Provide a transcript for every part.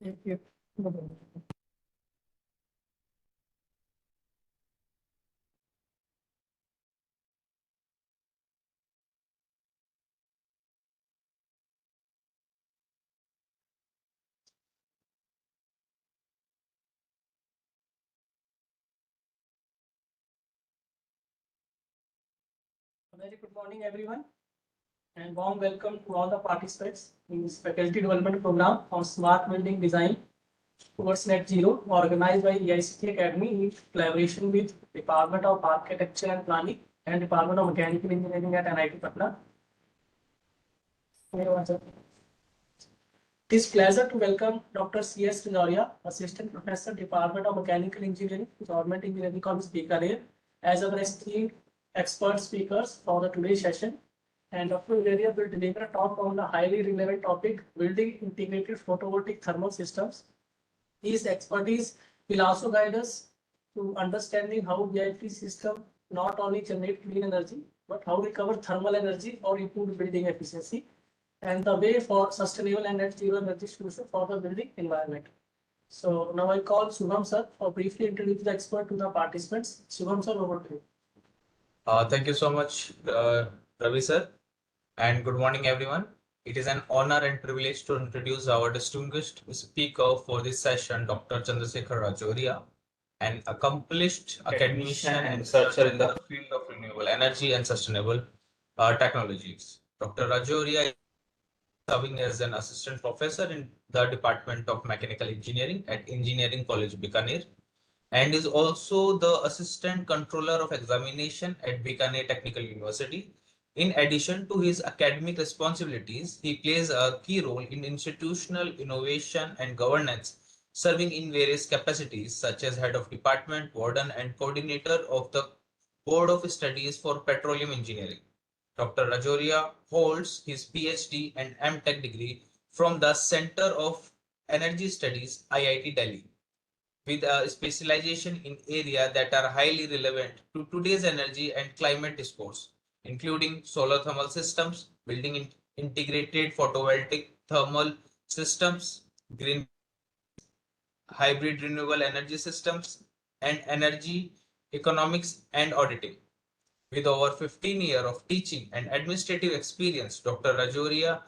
Yep. No problem. Very good morning, everyone, and warm welcome to all the participants in this faculty development program on smart building design towards net zero, organized by EICT Academy in collaboration with Department of Architecture and Planning and Department of Mechanical Engineering at NIT Patna. It is pleasure to welcome Dr. C.S. Rajoria, Assistant Professor, Department of Mechanical Engineering, Government Engineering College, Bikaner, as our esteemed expert speakers for the today's session. And Dr. Rajoria will deliver a talk on the highly relevant topic, Building Integrated Photovoltaic Thermal Systems. His expertise will also guide us to understanding how BIPVT system not only generate clean energy, but how recover thermal energy or improve building efficiency, and the way for sustainable and net zero energy solution for the building environment. So now I call Shubham sir for briefly introduce the expert to the participants. Shubham sir, over to you. Thank you so much, Ravi sir, and good morning, everyone. It is an honor and privilege to introduce our distinguished speaker for this session, Dr. Chandrasekhar Rajoria, an accomplished academician and researcher in the field of renewable energy and sustainable technologies. Dr. Rajoria is serving as an assistant professor in the Department of Mechanical Engineering at Engineering College, Bikaner, and is also the assistant controller of examination at Bikaner Technical University. In addition to his academic responsibilities, he plays a key role in institutional innovation and governance, serving in various capacities such as head of department, warden, and coordinator of the Board of Studies for Petroleum Engineering. Dr. Rajoria holds his PhD and M.Tech degree from the Center of Energy Studies, IIT Delhi, with a specialization in areas that are highly relevant to today's energy and climate discourse, including solar thermal systems, building integrated photovoltaic thermal systems, green hybrid renewable energy systems, and energy economics and auditing. With over 15 years of teaching and administrative experience, Dr. Rajoria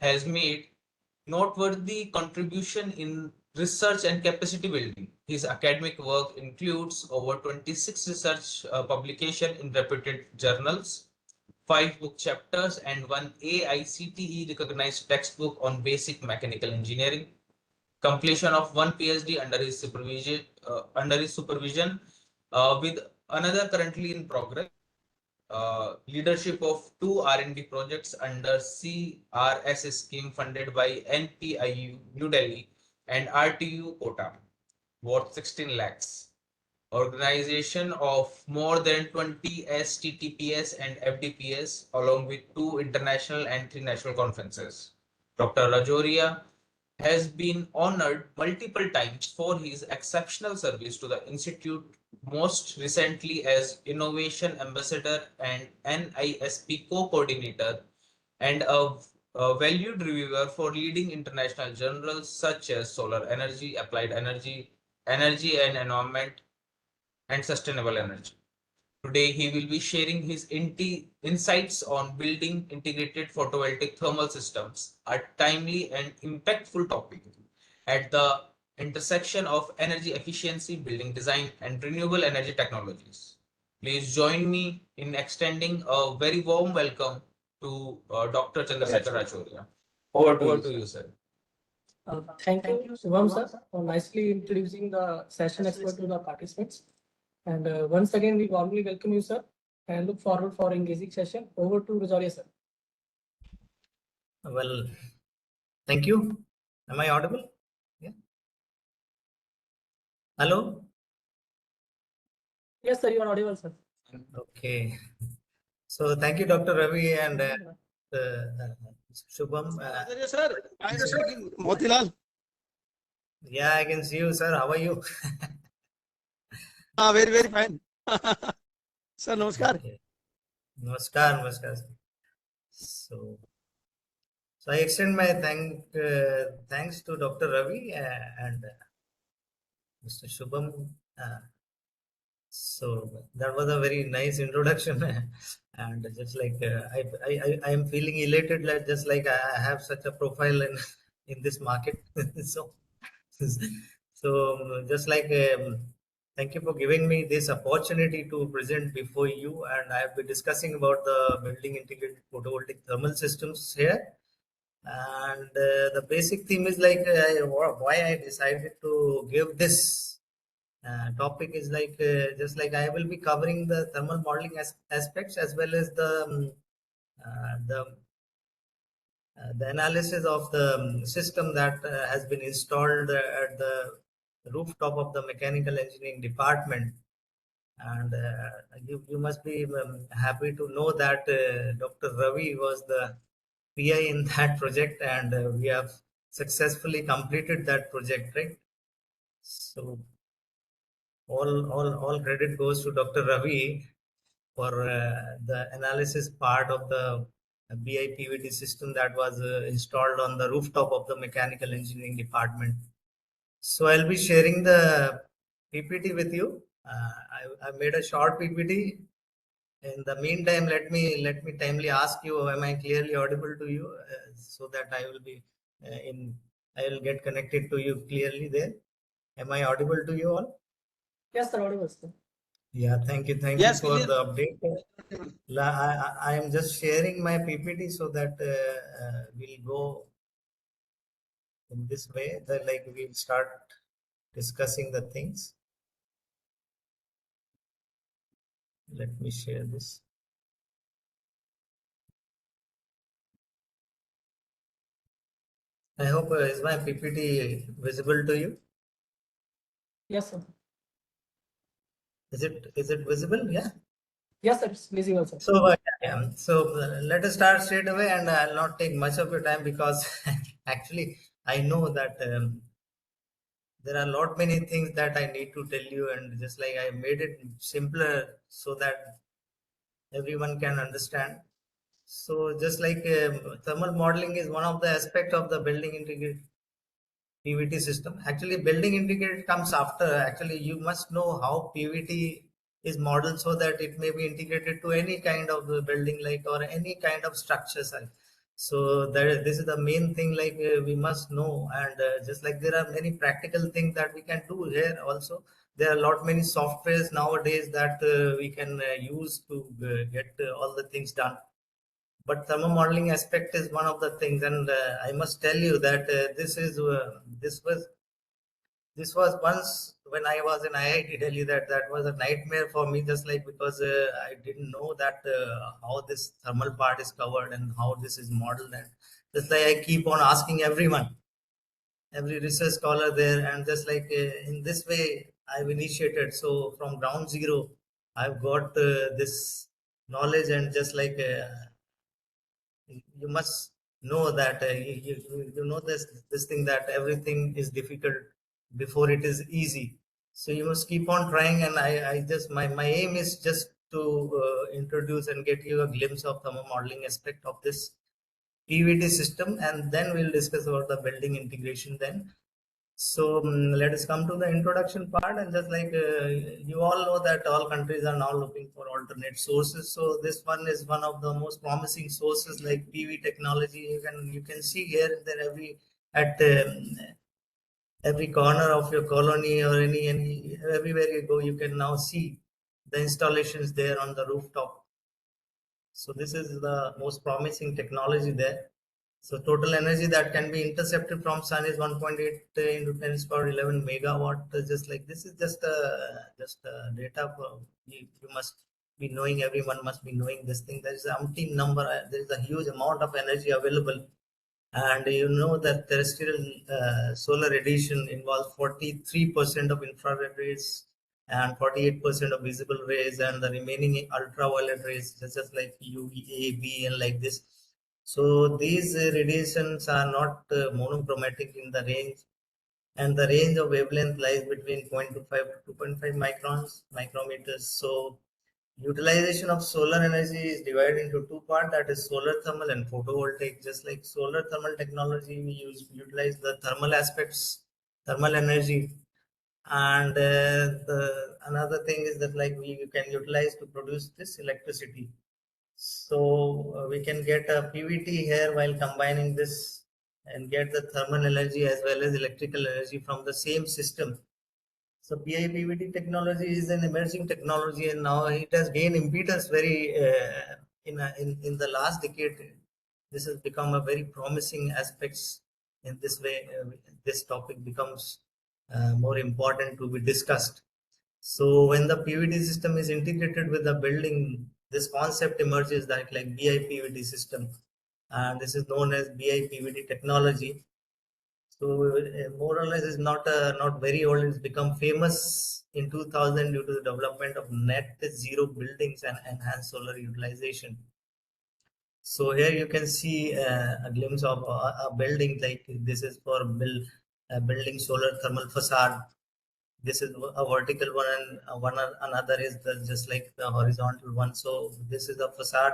has made noteworthy contribution in research and capacity building. His academic work includes over 26 research publications in reputed journals, 5 book chapters, and 1 AICTE recognized textbook on basic mechanical engineering, completion of 1 PhD under his supervision, with another currently in progress. Leadership of 2 R&D projects under CRS scheme funded by NPIU New Delhi and RTU Kota, worth 16 lakhs. Organization of more than 20 STTPS and FDPS along with 2 international and 3 national conferences. Dr. Rajoria has been honored multiple times for his exceptional service to the Institute, most recently as Innovation Ambassador and NISP Co-Coordinator, and a valued reviewer for leading international journals such as Solar Energy, Applied Energy, Energy and Environment, and Sustainable Energy. Today, he will be sharing his insights on building integrated photovoltaic thermal systems, a timely and impactful topic at the intersection of energy efficiency, building design, and renewable energy technologies. Please join me in extending a very warm welcome to Dr. Chandrasekhar Rajoria. Over to you, sir. Thank you, Shubham sir, for nicely introducing the session expert to the participants. And once again, we warmly welcome you, sir, and look forward for engaging session. Over to Rajoria, sir. Well, thank you. Am I audible? Yeah. Hello? Yes, sir, you are audible, sir. Okay. So thank you, Dr. Ravi and Shubham. Sir, I am speaking Motilal. Yeah, I can see you, sir. How are you? Very, very fine. Sir, namaskar. Okay. Namaskar, namaskar. So So I extend my thanks to Dr. Ravi and Mr. Shubham. So that was a very nice introduction, and just like I am feeling elated, like just like I have such a profile in this market. So just like thank you for giving me this opportunity to present before you, and I have been discussing about the building integrated photovoltaic thermal systems here. And the basic theme is like why I decided to give this topic is like just like I will be covering the thermal modeling aspects as well as uh, the the analysis of the system that has been installed at the rooftop of the mechanical engineering department. And you must be happy to know that Dr. Ravi was the PI in that project, and we have successfully completed that project, right? So all credit goes to Dr. Ravi for the analysis part of the BIPVT system that was installed on the rooftop of the mechanical engineering department. So I'll be sharing the PPT with you. I made a short PPT. In the meantime, let me timely ask you: am I clearly audible to you, so that I will be I will get connected to you clearly there. Am I audible to you all? Yes, sir. Audible, sir. Yeah, thank you Yes, for clear. the update. I am just sharing my PPT so that we'll go in this way. That like we'll start discussing the things. Let me share this. I hope is my PPT visible to you? Yes, sir. Is it visible? Yeah. Yes, sir. It's visible, sir. So let us start straight away, and I'll not take much of your time because actually I know that there are a lot many things that I need to tell you, and just like I made it simpler so that everyone can understand. So just like thermal modeling is one of the aspect of the building integrated PVT system. Actually, building integrated comes after. Actually, you must know how PVT is modeled so that it may be integrated to any kind of building, like or any kind of structures. So this is the main thing. Like we must know, and just like there are many practical things that we can do here. Also, there are a lot many softwares nowadays that we can use to get all the things done. But thermal modeling aspect is one of the things, and I must tell you that this was once when I was in IIT Delhi, that was a nightmare for me, just like because I didn't know that how this thermal part is covered and how this is modeled. And just like I keep on asking everyone, every research scholar there, and just like in this way I've initiated. So from ground zero, I've got this knowledge, and just like you must know that you know this thing that everything is difficult before it is easy. So you must keep on trying, and I just my aim is just to introduce and get you a glimpse of thermal modeling aspect of this PVT system, and then we'll discuss about the building integration then. So let us come to the introduction part, and just like you all know that all countries are now looking for alternate sources. So this one is one of the most promising sources, like PV technology. You can see here and there at every corner of your colony or any everywhere you go, you can now see the installations there on the rooftop. So this is the most promising technology there. So total energy that can be intercepted from sun is 1.8 into 10 to the power 11 megawatt. Just like this is just data for you must be knowing. Everyone must be knowing this thing. There is an umpteen number. There is a huge amount of energy available, and you know that terrestrial solar radiation involves 43% of infrared rays and 48% of visible rays, and the remaining ultraviolet rays, just like UVA, B, and like this. So these radiations are not monochromatic in the range, and the range of wavelength lies between 0.25 to 2.5 microns, micrometers. So Utilization of solar energy is divided into two parts, that is solar thermal and photovoltaic. Just like solar thermal technology, we utilize the thermal aspects, thermal energy, and another thing is that like we can utilize to produce this electricity. So we can get a PVT here while combining this and get the thermal energy as well as electrical energy from the same system. So BIPVT technology is an emerging technology, and now it has gained impetus very in the last decade. This has become a very promising aspects. In this way, this topic becomes more important to be discussed. So when the PVT system is integrated with the building, this concept emerges that like BIPVT system, and this is known as BIPVT technology. So more or less is not very old. It's become famous in 2000 due to the development of net zero buildings and enhanced solar utilization. So here you can see a glimpse of a building, like this is for building solar thermal facade. This is a vertical one, and another is just like the horizontal one. So this is a facade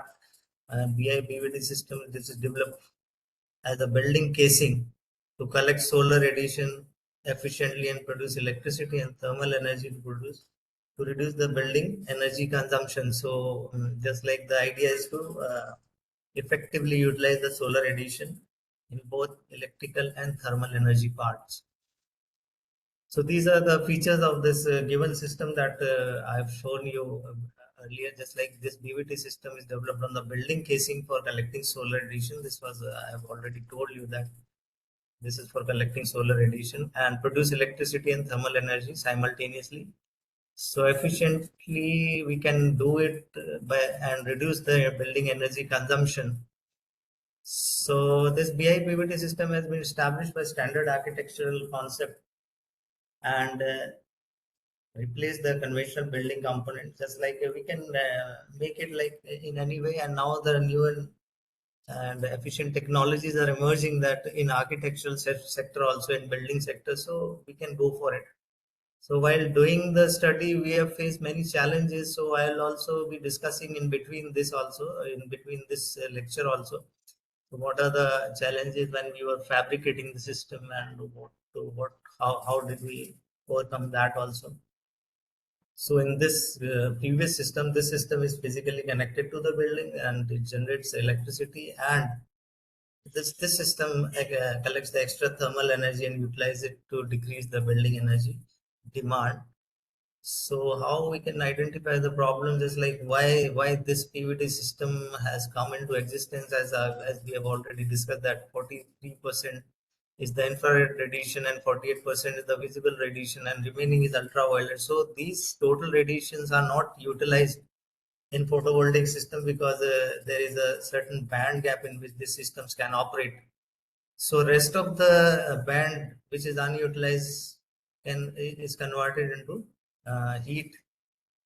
BIPVT system. This is developed as a building casing to collect solar radiation efficiently and produce electricity and thermal energy to reduce the building energy consumption. So just like the idea is to effectively utilize the solar radiation in both electrical and thermal energy parts. So these are the features of this given system that I've shown you earlier. Just like this BVT system is developed on the building casing for collecting solar radiation. This was I've already told you that this is for collecting solar radiation and produce electricity and thermal energy simultaneously. So efficiently we can do it by and reduce the building energy consumption. So this BIPVT system has been established by standard architectural concept and replace the conventional building component. Just like we can make it like in any way, and now the new and efficient technologies are emerging that in architectural sector, also in building sector, so we can go for it. So while doing the study we have faced many challenges, so I'll also be discussing in between this lecture also. So what are the challenges when we were fabricating the system, and how did we overcome that also. So in this previous system, this system is physically connected to the building and it generates electricity, and this system collects the extra thermal energy and utilizes it to decrease the building energy demand. So how we can identify the problems is like why this PVT system has come into existence, as we have already discussed that 43% is the infrared radiation and 48% is the visible radiation and remaining is ultraviolet. So these total radiations are not utilized in photovoltaic system because there is a certain band gap in which these systems can operate. So rest of the band which is unutilized is converted into heat.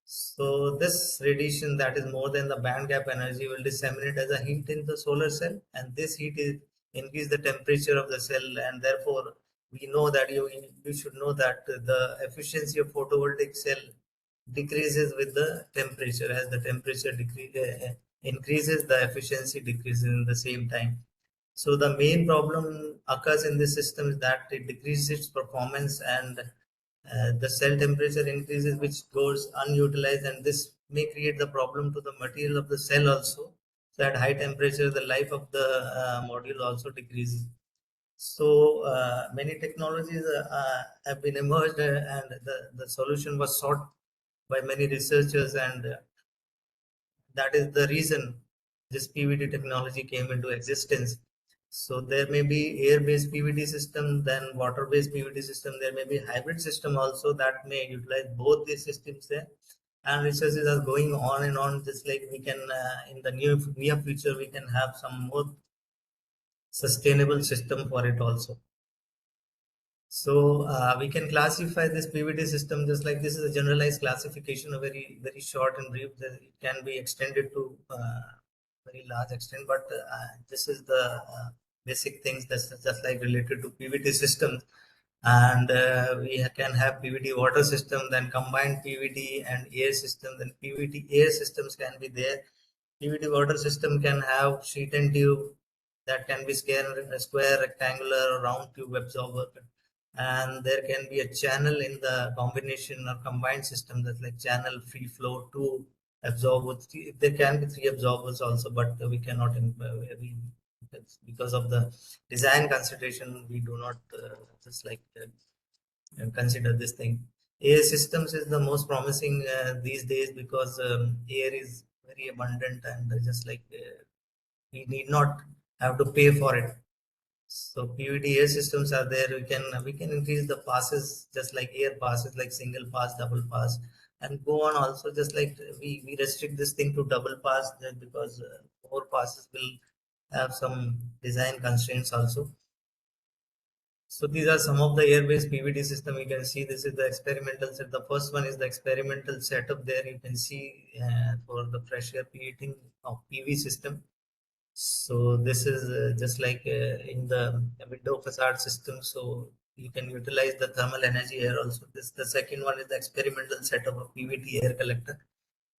So this radiation that is more than the band gap energy will disseminate as a heat in the solar cell, and this heat is increase the temperature of the cell, and therefore we know that you should know that the efficiency of photovoltaic cell decreases with the temperature. As the temperature increases, the efficiency decreases in the same time. So the main problem occurs in this system is that it decreases its performance, and the cell temperature increases, which goes unutilized, and this may create the problem to the material of the cell also. So at high temperature, the life of the module also decreases. So many technologies have been emerged, and the solution was sought by many researchers, and that is the reason this PVT technology came into existence. So there may be air-based PVT system, then water-based PVT system. There may be hybrid system also that may utilize both these systems there. And researches are going on and on. Just like we can in the near future, we can have some more sustainable system for it also. So we can classify this PVT system just like this is a generalized classification, a very short and brief. It can be extended to very large extent, but this is the basic things that's just like related to PVT systems. and we can have PVT water system, then combined PVT and air system, then PVT air systems can be there. PVT water system can have sheet and tube that can be square, rectangular, or round tube absorber, and there can be a channel in the combination or combined system, that's like channel, free flow, two absorbers. There can be three absorbers also, but we cannot because of the design consideration we do not just like consider this thing. Air systems is the most promising these days because air is very abundant, and just like we need not have to pay for it. So PVT air systems are there. We can increase the passes, just like air passes, like single pass, double pass, and go on also. Just like we restrict this thing to double pass because more passes will have some design constraints also. So these are some of the air-based PVT system. You can see this is the experimental set. The first one is the experimental setup. There you can see for the pressure heating of PV system. So this is just like in the window facade system. So you can utilize the thermal energy here also. The second one is the experimental setup of PVT air collector.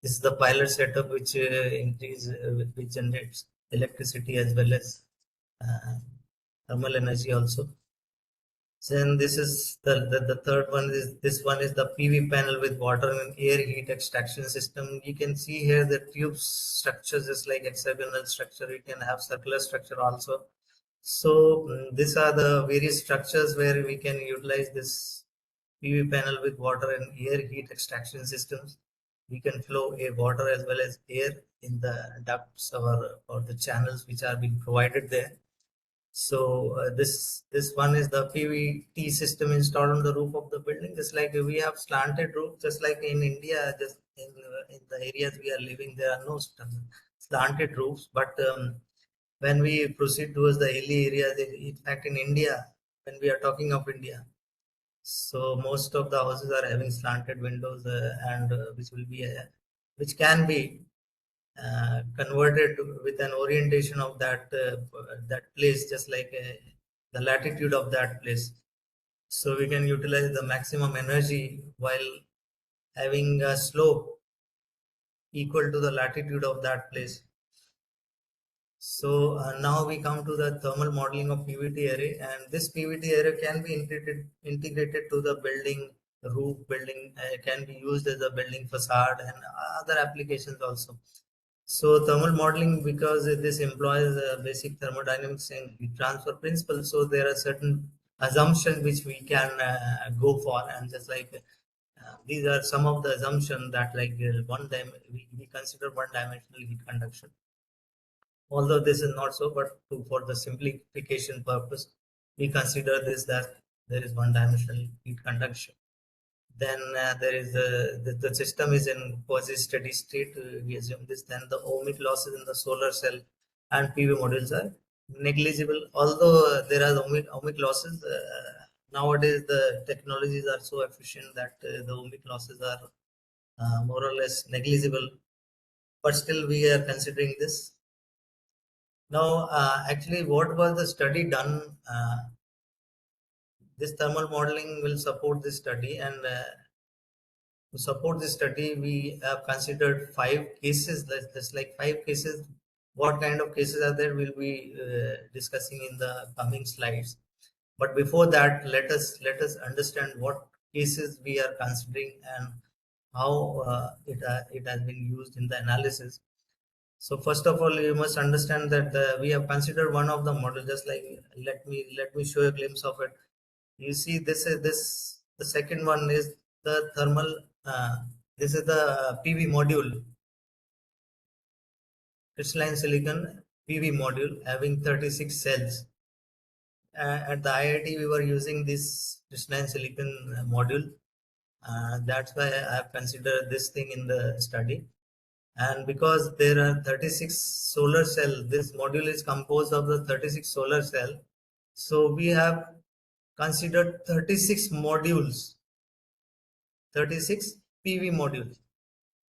This is the pilot setup which which generates electricity as well as uh, thermal energy also. Then this is the third one is this one is the PV panel with water and air heat extraction system. You can see here the tube structures is like hexagonal structure. You can have circular structure also. So these are the various structures where we can utilize this PV panel with water and air heat extraction systems. We can flow a water as well as air in the ducts or the channels which are being provided there. So this one is the PVT system installed on the roof of the building. Just like we have slanted roof, just like in India, just in the areas we are living, there are no slanted roofs. But when we proceed towards the hilly areas, in fact, in India, when we are talking of India, so most of the houses are having slanted windows, and which can be converted with an orientation of that place, just like the latitude of that place. So we can utilize the maximum energy while having a slope equal to the latitude of that place. So now we come to the thermal modeling of PVT array, and this PVT array can be integrated to the building roof. Building can be used as a building facade and other applications also. So thermal modeling, because this employs basic thermodynamics and heat transfer principles, so there are certain assumptions which we can go for, and just like these are some of the assumptions that like we consider one-dimensional heat conduction. Although this is not so, but for the simplification purpose, we consider this that there is one-dimensional heat conduction. Then there is the system is in quasi steady state. We assume this. Then the ohmic losses in the solar cell and PV modules are negligible. Although there are ohmic losses, nowadays the technologies are so efficient that the ohmic losses are more or less negligible. But still, we are considering this. Now, actually, what was the study done? This thermal modeling will support this study, and to support this study, we have considered 5 cases. That's like 5 cases. What kind of cases are there? We'll be discussing in the coming slides. But before that, let us understand what cases we are considering and how it has been used in the analysis. So first of all, you must understand that we have considered one of the model. Just like let me show a glimpse of it. You see, this the second one is the thermal. This is the PV module, crystalline silicon PV module having 36 cells. At the IIT, we were using this crystalline silicon module. That's why I have considered this thing in the study. And because there are 36 solar cell, this module is composed of the 36 solar cell. So we have considered 36 modules, 36 PV modules.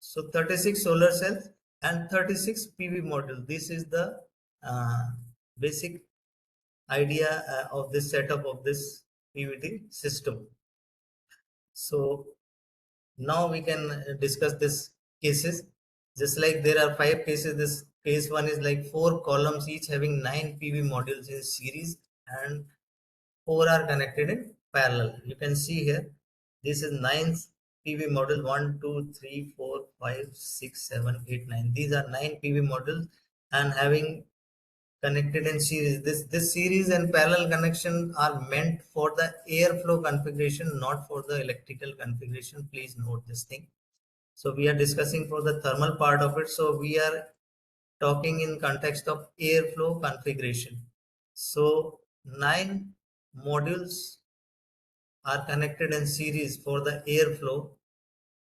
So 36 solar cells and 36 PV modules. This is the basic idea of this setup of this BIPVT system. So now we can discuss this cases. Just like there are 5 cases, this case 1 is like 4 columns each having 9 PV modules in series and 4 are connected in parallel. You can see here, this is 9 PV module 1, 2, 3, 4, 5, 6, 7, 8, 9. These are 9 PV modules and having connected in series. This series and parallel connection are meant for the airflow configuration, not for the electrical configuration. Please note this thing. So we are discussing for the thermal part of it. So we are talking in context of airflow configuration. So 9 modules are connected in series for the airflow,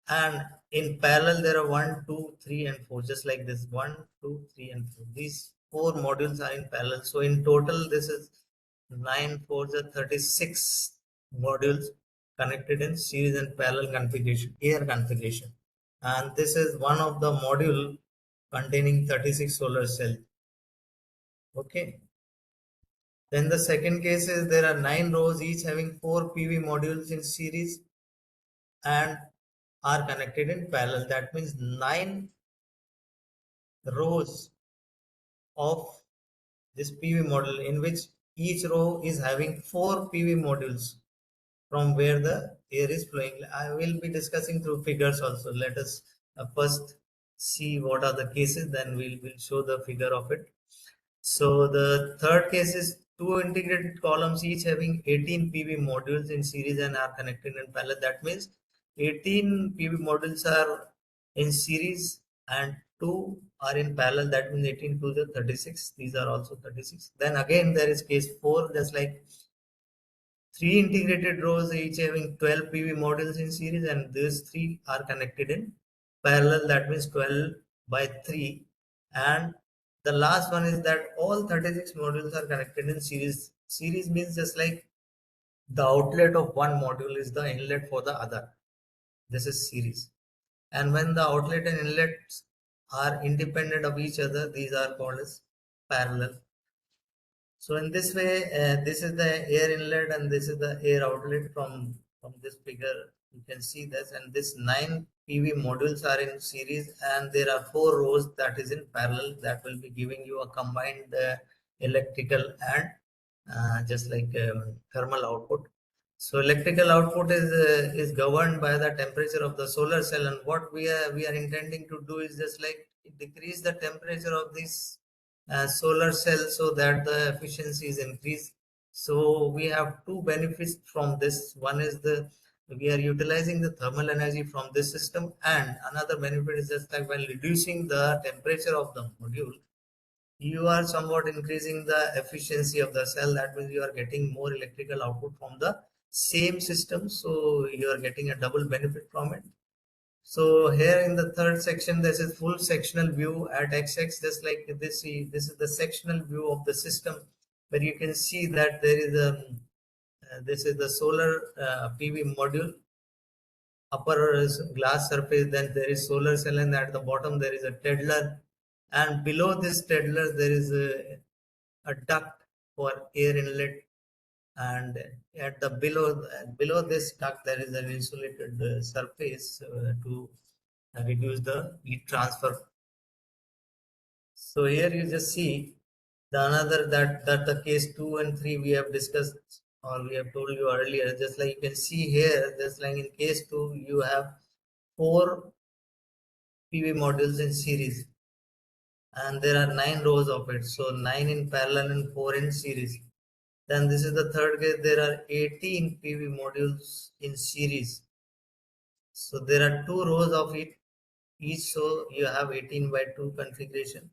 and in parallel there are 1, 2, 3 and 4, just like this 1, 2, 3 and 4. These 4 modules are in parallel. So in total this is 9 4 the 36 modules connected in series and parallel configuration, air configuration. And this is one of the module containing 36 solar cells. Okay. Then the second case is there are 9 rows each having 4 PV modules in series and are connected in parallel. That means 9 rows of this PV model in which each row is having 4 PV modules from where the air is flowing. I will be discussing through figures also. Let us first see what are the cases, then we'll show the figure of it. So the third case is 2 integrated columns each having 18 PV modules in series and are connected in parallel. That means 18 PV modules are in series and 2 are in parallel. That means 18 to the 36. These are also 36. Then again there is case 4, just like 3 integrated rows each having 12 PV modules in series and these 3 are connected in parallel. That means 12 by 3. And the last one is that all 36 modules are connected in series. Series means just like the outlet of one module is the inlet for the other. This is series. And when the outlet and inlets are independent of each other, these are called as parallel. So in this way, this is the air inlet and this is the air outlet from this figure. You can see this, and this 9 PV modules are in series and there are 4 rows that is in parallel that will be giving you a combined electrical and just like thermal output. So electrical output is governed by the temperature of the solar cell, and what we are intending to do is just like decrease the temperature of this solar cell so that the efficiency is increased. So we have 2 benefits from this. One is we are utilizing the thermal energy from this system, and another benefit is just like while reducing the temperature of the module, you are somewhat increasing the efficiency of the cell. That means you are getting more electrical output from the same system, so you are getting a double benefit from it. So here in the third section, this is full sectional view at XX, just like this. This is the sectional view of the system, where you can see that there is this is the solar PV module. Upper is glass surface, then there is solar cell, and at the bottom there is a Tedler, and below this Tedler there is a duct for air inlet, and at the below this duct there is an insulated surface to reduce the heat transfer. So here you just see the another that the case 2 and 3 we have discussed or we have told you earlier. Just like you can see here, just like in case 2 you have 4 PV modules in series and there are 9 rows of it. So 9 in parallel and 4 in series. Then this is the third case, there are 18 PV modules in series. So there are 2 rows of it each, so you have 18 by 2 configuration.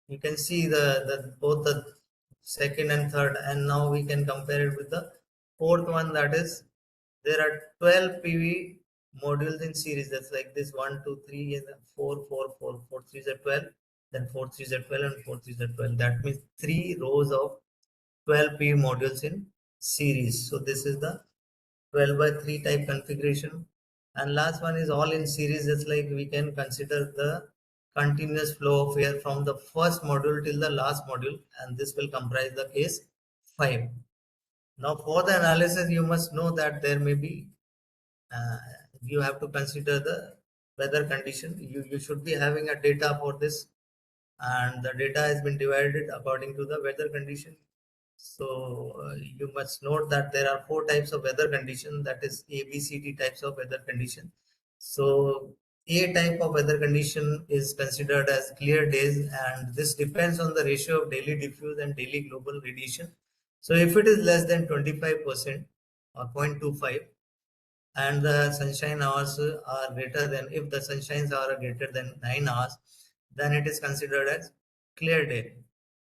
You can see the both the second and third, and now we can compare it with the fourth one, that is there are 12 PV modules in series. That's like this 1 2 3 and 4 4 4 4 3 are 12, then 4 3 are 12 and 4 3 are 12. That means 3 rows of 12 PV modules in series. So this is the 12 by 3 type configuration. And last one is all in series. Just like we can consider the continuous flow of air from the first module till the last module, and this will comprise the case 5. Now for the analysis, you must know that there may be, you have to consider the weather condition. You should be having a data for this, and the data has been divided according to the weather condition. So you must note that there are 4 types of weather condition, that is A, B, C, D types of weather condition. So A type of weather condition is considered as clear days, and this depends on the ratio of daily diffuse and daily global radiation. So if it is less than 25% or 0.25, and the sunshine hours are greater than, if the sunshine hours are greater than 9 hours, then it is considered as clear day.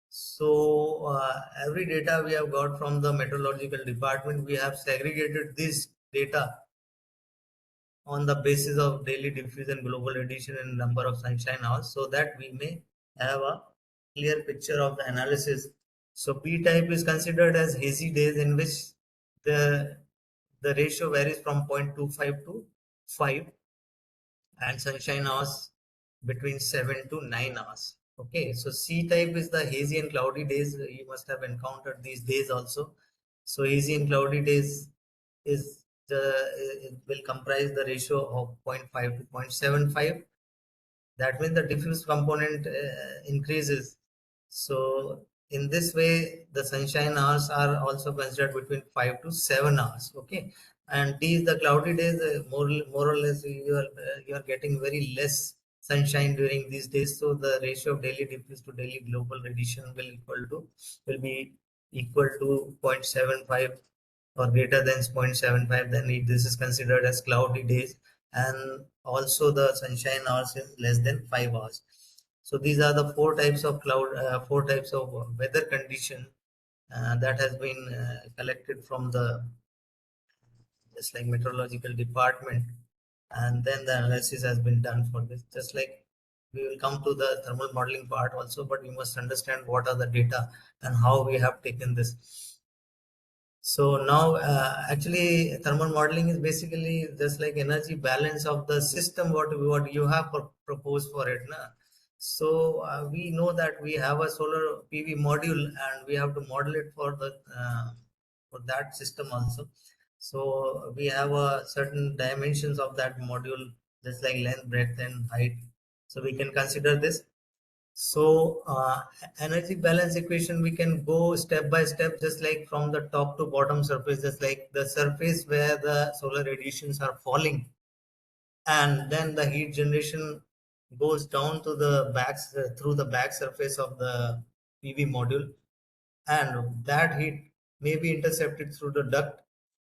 So every data we have got from the meteorological department, we have segregated this data on the basis of daily diffuse and global radiation and number of sunshine hours, so that we may have a clear picture of the analysis. So B type is considered as hazy days, in which the the ratio varies from 0.25 to 5, and sunshine hours between 7 to 9 hours. Okay, so C type is the hazy and cloudy days. You must have encountered these days also. So hazy and cloudy days is it will comprise the ratio of 0.5 to 0.75. That means the diffuse component increases. So in this way, the sunshine hours are also considered between 5 to 7 hours. Okay, and these the cloudy days, more or less you are getting very less sunshine during these days. So the ratio of daily diffuse to daily global radiation will be equal to 0.75 or greater than 0.75. Then this is considered as cloudy days, and also the sunshine hours is less than 5 hours. So these are the 4 types of 4 types of weather condition that has been collected from the, just like, meteorological department, and then the analysis has been done for this. Just like we will come to the thermal modeling part also, but we must understand what are the data and how we have taken this. So now, actually, thermal modeling is basically just like energy balance of the system. What you have proposed for it, na? So we know that we have a solar PV module, and we have to model it for that system also. So we have a certain dimensions of that module, just like length, breadth, and height. So we can consider this. So energy balance equation, we can go step by step, just like from the top to bottom surface, just like the surface where the solar radiations are falling, and then the heat generation goes down to the backs through the back surface of the PV module, and that heat may be intercepted through the duct,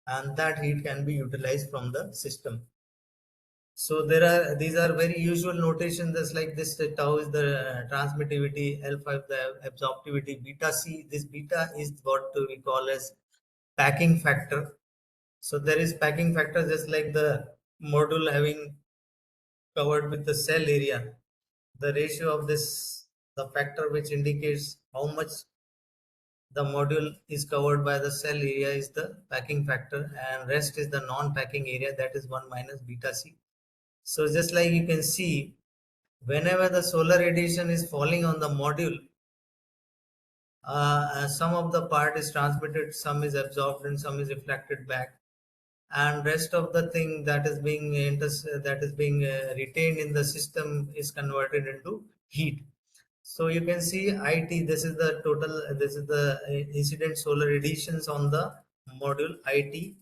and that heat can be utilized from the system. So these are very usual notations, just like this. Tau is the transmittivity, alpha is the absorptivity, beta C. This beta is what we call as packing factor. So there is packing factor, just like the module having covered with the cell area. The ratio of this, the factor which indicates how much the module is covered by the cell area, is the packing factor, and rest is the non-packing area, that is 1 minus beta C. So just like you can see, whenever the solar radiation is falling on the module, some of the part is transmitted, some is absorbed, and some is reflected back, and rest of the thing that is being retained in the system is converted into heat. So you can see IT. This is the total. This is the incident solar radiations on the module IT,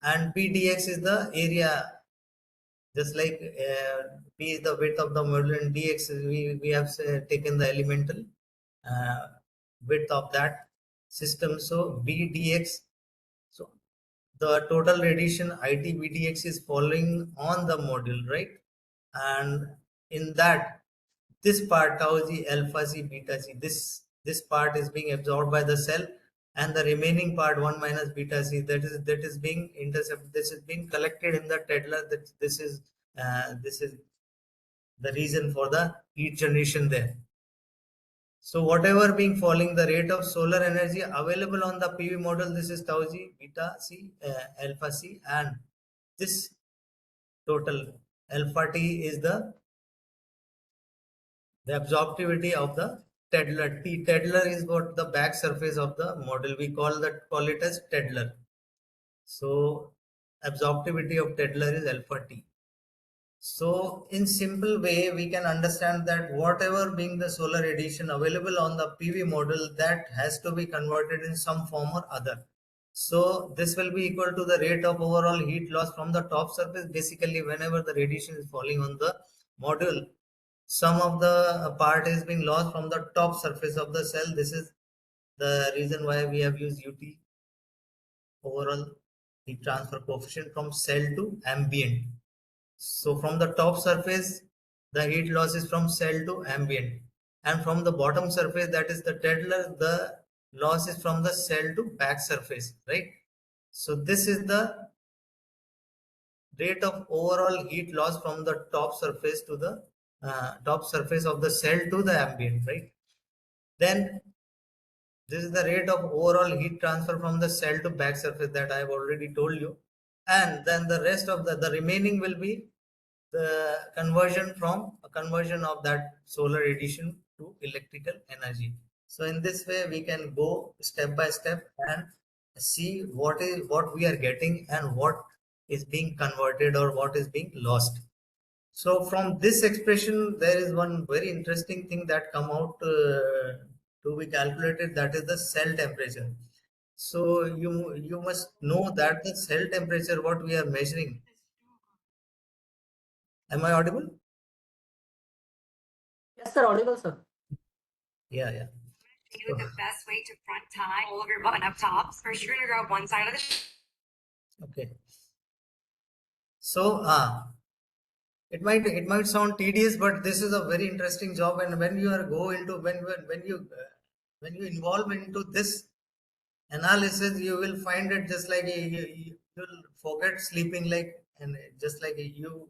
and BDX is the area. Just like P is the width of the module, and dx we have taken the elemental uh, width of that system. So BDX, so the total radiation IT BDX is falling on the module, right? And in that, this part tau g, alpha c, beta c, this part is being absorbed by the cell, and the remaining part 1 minus beta c, that is being intercepted. This is being collected in the Tedler. That this is the reason for the heat generation there. So whatever being falling, the rate of solar energy available on the PV model, this is tau g, beta c, alpha c, and this total alpha t is the absorptivity of the Tedler. Tedler is what the back surface of the model. We call it as Tedler. So absorptivity of Tedler is alpha T. So in simple way, we can understand that whatever being the solar radiation available on the PV model, that has to be converted in some form or other. So this will be equal to the rate of overall heat loss from the top surface. Basically, whenever the radiation is falling on the module, some of the part is being lost from the top surface of the cell. This is the reason why we have used UT, overall heat transfer coefficient from cell to ambient. So from the top surface, the heat loss is from cell to ambient. And from the bottom surface, that is the Tedler, the loss is from the cell to back surface, right? So this is the rate of overall heat loss from the top surface to the top surface of the cell to the ambient, right? Then this is the rate of overall heat transfer from the cell to back surface that I have already told you. And then the rest of the remaining will be the conversion of that solar radiation to electrical energy. So in this way, we can go step by step and see what we are getting and what is being converted or what is being lost. So from this expression, there is one very interesting thing that come out to be calculated, that is the cell temperature. So you must know that the cell temperature, what we are measuring. Am I audible? Yes, sir. Audible, sir. Yeah. You the best way to front tie all of your button up tops. First, you're gonna grab one side of the. Okay. So it might sound tedious, but this is a very interesting job. And when you are when you involve into this analysis, you will find it just like you'll forget sleeping, like, and just like you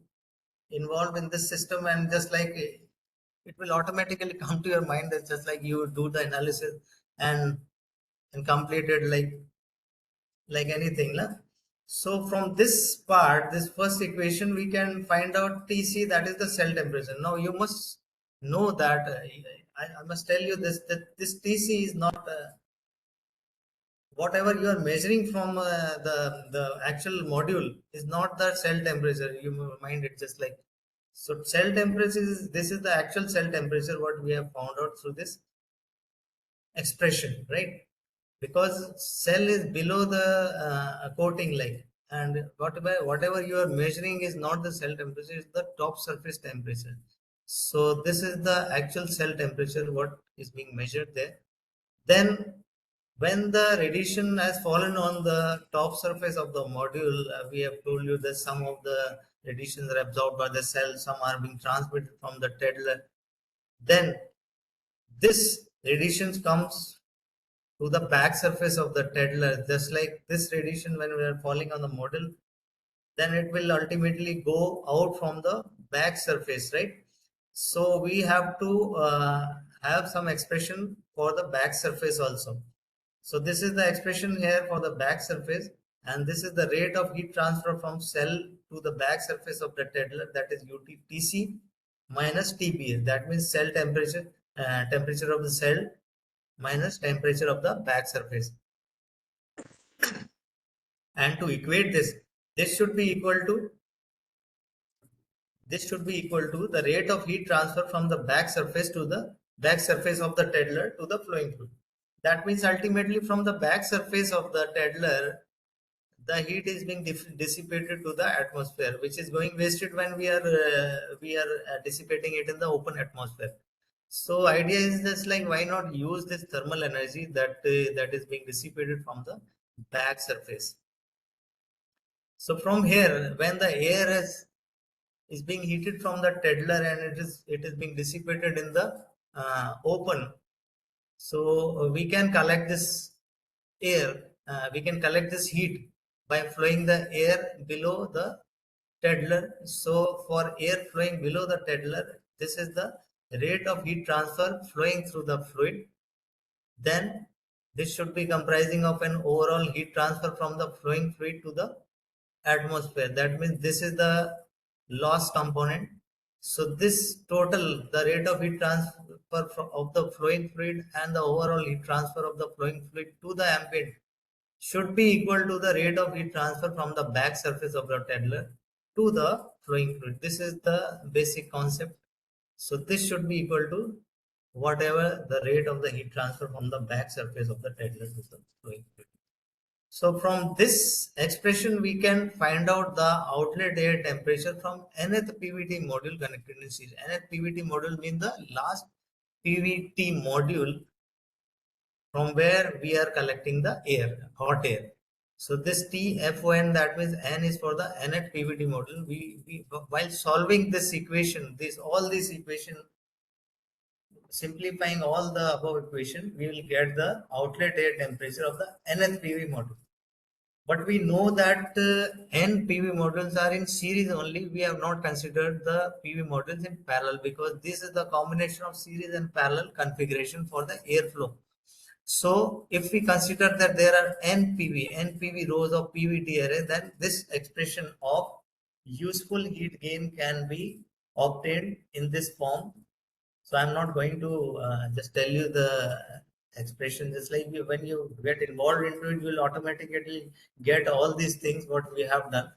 involve in this system, and just like it will automatically come to your mind. It's just like you do the analysis and complete it like anything, la? So from this part, this first equation, we can find out Tc, that is the cell temperature. Now you must know that I must tell you this, that this Tc is not whatever you are measuring from the actual module is not the cell temperature. You mind it just like, so cell temperature is, this is the actual cell temperature what we have found out through this expression, right? Because cell is below the coating line, and whatever you are measuring is not the cell temperature, it's the top surface temperature. So this is the actual cell temperature what is being measured there. Then when the radiation has fallen on the top surface of the module, we have told you that some of the radiations are absorbed by the cell, some are being transmitted from the Tedler. Then this radiation comes to the back surface of the Tedler, just like this radiation when we are falling on the model, then it will ultimately go out from the back surface, right? So we have to have some expression for the back surface also. So this is the expression here for the back surface, and this is the rate of heat transfer from cell to the back surface of the Tedler, that is UTC minus TPS. That means cell temperature, temperature of the cell minus temperature of the back surface. And to equate this should be equal to the rate of heat transfer from the back surface to the back surface of the Tedler to the flowing fluid. That means ultimately from the back surface of the Tedler, the heat is being dissipated to the atmosphere, which is going wasted when we are dissipating it in the open atmosphere. So idea is just like, why not use this thermal energy that is being dissipated from the back surface. So from here, when the air is being heated from the Tedler and it is being dissipated in the open, so we can collect this air, we can collect this heat by flowing the air below the Tedler. So for air flowing below the Tedler, this is the rate of heat transfer flowing through the fluid. Then this should be comprising of an overall heat transfer from the flowing fluid to the atmosphere. That means this is the loss component. So this total, the rate of heat transfer of the flowing fluid and the overall heat transfer of the flowing fluid to the ambient should be equal to the rate of heat transfer from the back surface of the Tedler to the flowing fluid. This is the basic concept. So this should be equal to whatever the rate of the heat transfer from the back surface of the Tedler to the flowing fluid. So from this expression, we can find out the outlet air temperature from nth PVT module connected in series. Nth PVT module means the last PVT module from where we are collecting the air, hot air. So this TFON, that means N is for the nth PVT module. We while solving this equation, all these equation, simplifying all the above equation, we will get the outlet air temperature of the nth PV module. But we know that n PV modules are in series only. We have not considered the PV modules in parallel because this is the combination of series and parallel configuration for the airflow. So if we consider that there are n PV rows of PVT array, then this expression of useful heat gain can be obtained in this form. So I'm not going to just tell you the expression. Just like when you get involved into it, you will automatically get all these things what we have done.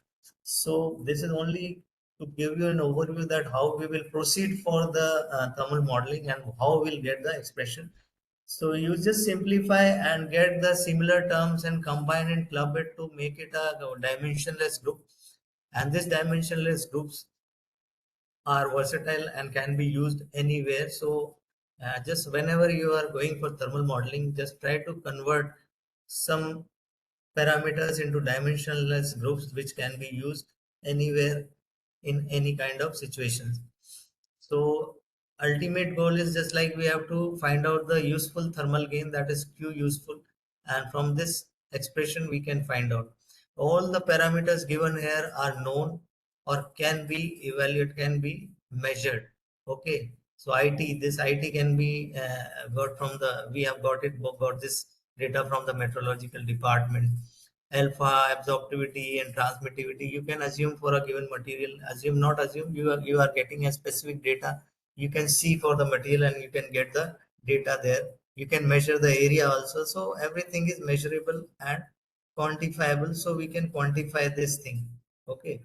So this is only to give you an overview that how we will proceed for the thermal modeling and how we'll get the expression. So you just simplify and get the similar terms and combine and club it to make it a dimensionless group. And this dimensionless groups are versatile and can be used anywhere. So just whenever you are going for thermal modeling, just try to convert some parameters into dimensionless groups which can be used anywhere in any kind of situations. So ultimate goal is just like we have to find out the useful thermal gain, that is Q useful, and from this expression we can find out all the parameters given here are known or can be evaluated, can be measured. Okay, so this IT can be got from the, we have got this data from the meteorological department. Alpha, absorptivity and transmittivity, you can assume for a given material, assume not assume, you are getting a specific data. You can see for the material and you can get the data there. You can measure the area also. So everything is measurable and quantifiable, so we can quantify this thing. Okay,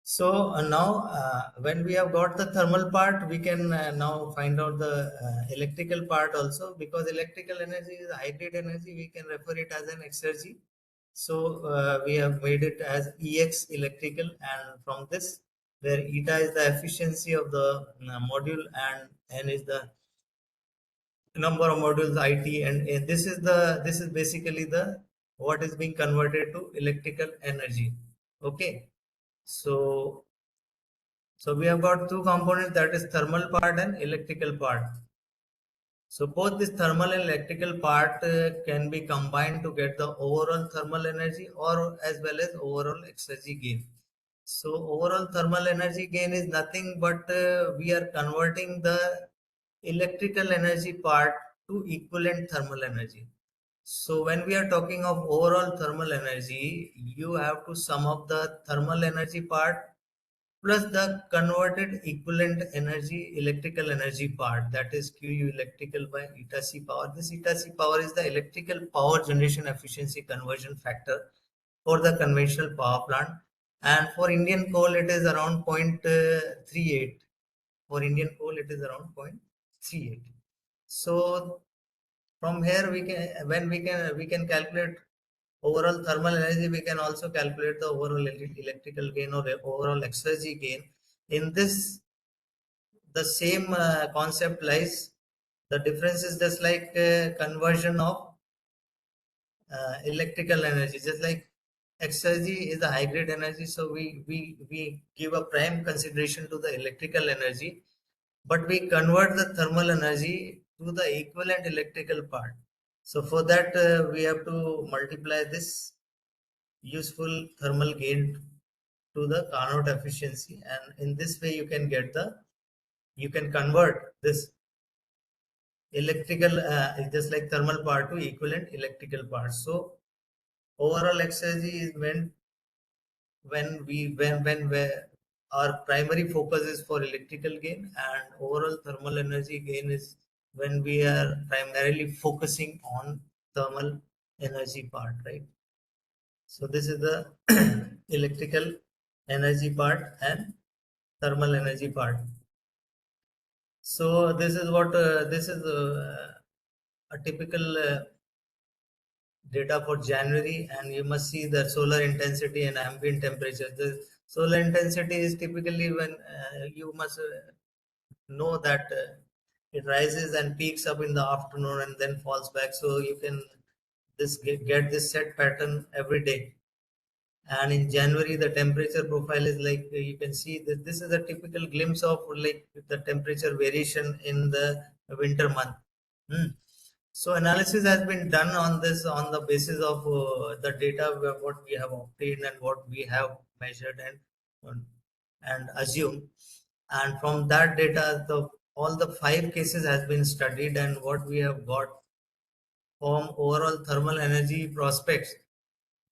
so now when we have got the thermal part, we can now find out the electrical part also, because electrical energy is hybrid energy. We can refer it as an exergy. So we have made it as EX electrical, and from this, where eta is the efficiency of the module and N is the number of modules IT, and this is basically the what is being converted to electrical energy. Okay, so we have got two components, that is thermal part and electrical part. So both this thermal and electrical part can be combined to get the overall thermal energy or as well as overall exergy gain. So overall thermal energy gain is nothing but we are converting the electrical energy part to equivalent thermal energy. So when we are talking of overall thermal energy, you have to sum up the thermal energy part plus the converted equivalent energy, electrical energy part, that is QU electrical by eta C power. This eta C power is the electrical power generation efficiency conversion factor for the conventional power plant, and for Indian coal it is around 0.38. For Indian coal it is around 0.38. So from here we can, when we can calculate overall thermal energy, we can also calculate the overall electrical gain or overall exergy gain. In this, the same concept lies. The difference is just like conversion of electrical energy. Just like exergy is the high grade energy, so we give a prime consideration to the electrical energy, but we convert the thermal energy to the equivalent electrical part. So for that we have to multiply this useful thermal gain to the Carnot efficiency, and in this way you can convert this electrical just like thermal part to equivalent electrical part. So overall exergy is meant when our primary focus is for electrical gain, and overall thermal energy gain is when we are primarily focusing on thermal energy part, right? So this is the electrical energy part and thermal energy part. So this is what this is a typical data for January, and you must see the solar intensity and ambient temperature. The solar intensity is typically when you must know that it rises and peaks up in the afternoon and then falls back. So you can get this set pattern every day. And in January, the temperature profile is like you can see that this is a typical glimpse of like the temperature variation in the winter month. Hmm. So analysis has been done on this on the basis of the data what we have obtained and what we have measured and assumed. And from that data, all the 5 cases has been studied, and what we have got from overall thermal energy prospects,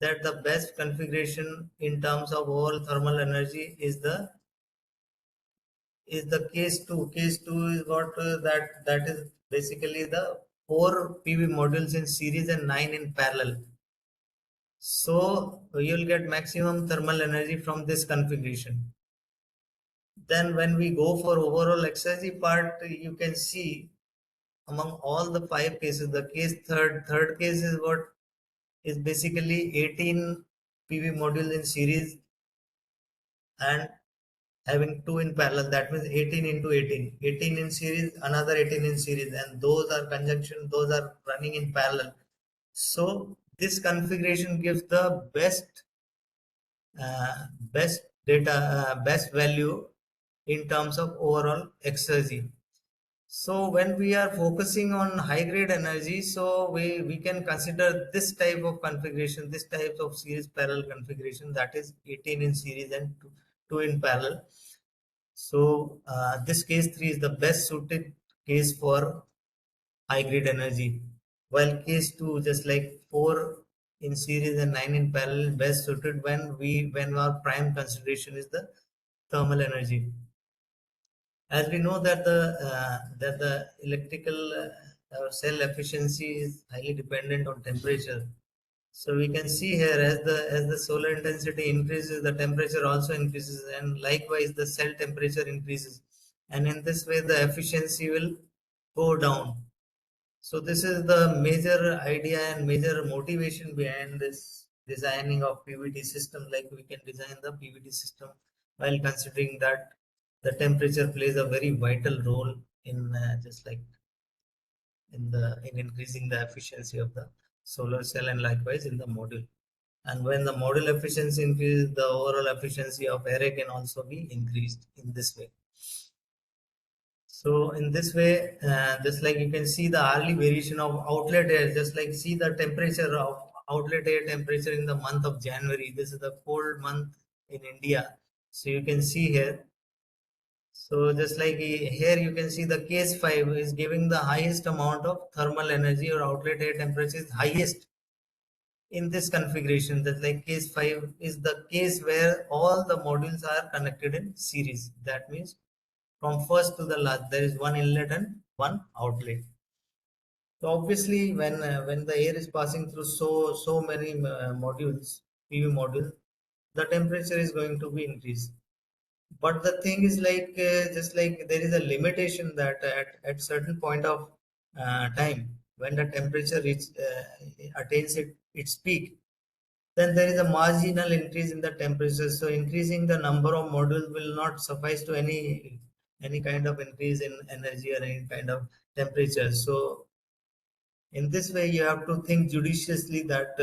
that the best configuration in terms of overall thermal energy is the case 2. Case 2 is what that is basically the 4 PV modules in series and 9 in parallel. So you'll get maximum thermal energy from this configuration. Then when we go for overall exergy part, you can see among all the 5 cases, the third case is what is basically 18 PV modules in series and having 2 in parallel. That means 18 into 18. 18 in series, another 18 in series, and those are conjunction, those are running in parallel. So this configuration gives the best data, best value in terms of overall exergy. So when we are focusing on high grade energy, so we can consider this type of configuration, this type of series parallel configuration, that is 18 in series and 2 in parallel. So this case 3 is the best suited case for high grade energy, while case 2, just like 4 in series and 9 in parallel, is best suited when our prime consideration is the thermal energy. As we know that the electrical cell efficiency is highly dependent on temperature. So we can see here as the solar intensity increases, the temperature also increases, and likewise the cell temperature increases, and in this way the efficiency will go down. So this is the major idea and major motivation behind this designing of PVT system. Like we can design the PVT system while considering that the temperature plays a very vital role in just like in increasing the efficiency of the solar cell, and likewise in the module. And when the module efficiency increases, the overall efficiency of array can also be increased in this way. So in this way, just like you can see the hourly variation of outlet air, just like see the temperature of outlet air temperature in the month of January. This is the cold month in India. So you can see here. So just like here you can see the case 5 is giving the highest amount of thermal energy, or outlet air temperature is highest in this configuration. That like case 5 is the case where all the modules are connected in series. That means from first to the last there is one inlet and one outlet. So obviously when the air is passing through so many modules, PV modules, the temperature is going to be increased. But the thing is like just like there is a limitation that at certain point of time when the temperature attains its peak, then there is a marginal increase in the temperature. So increasing the number of modules will not suffice to any kind of increase in energy or any kind of temperature. So in this way you have to think judiciously that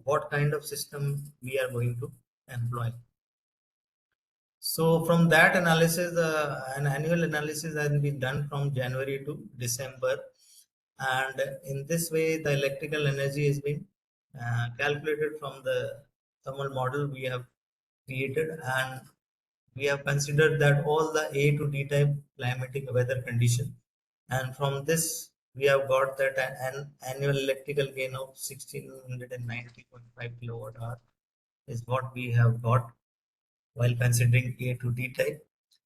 what kind of system we are going to employ. So from that analysis, an annual analysis has been done from January to December, and in this way the electrical energy has been calculated from the thermal model we have created, and we have considered that all the A to D type climatic weather condition, and from this we have got that an annual electrical gain of 1690.5 kilowatt hour is what we have got while considering A to D type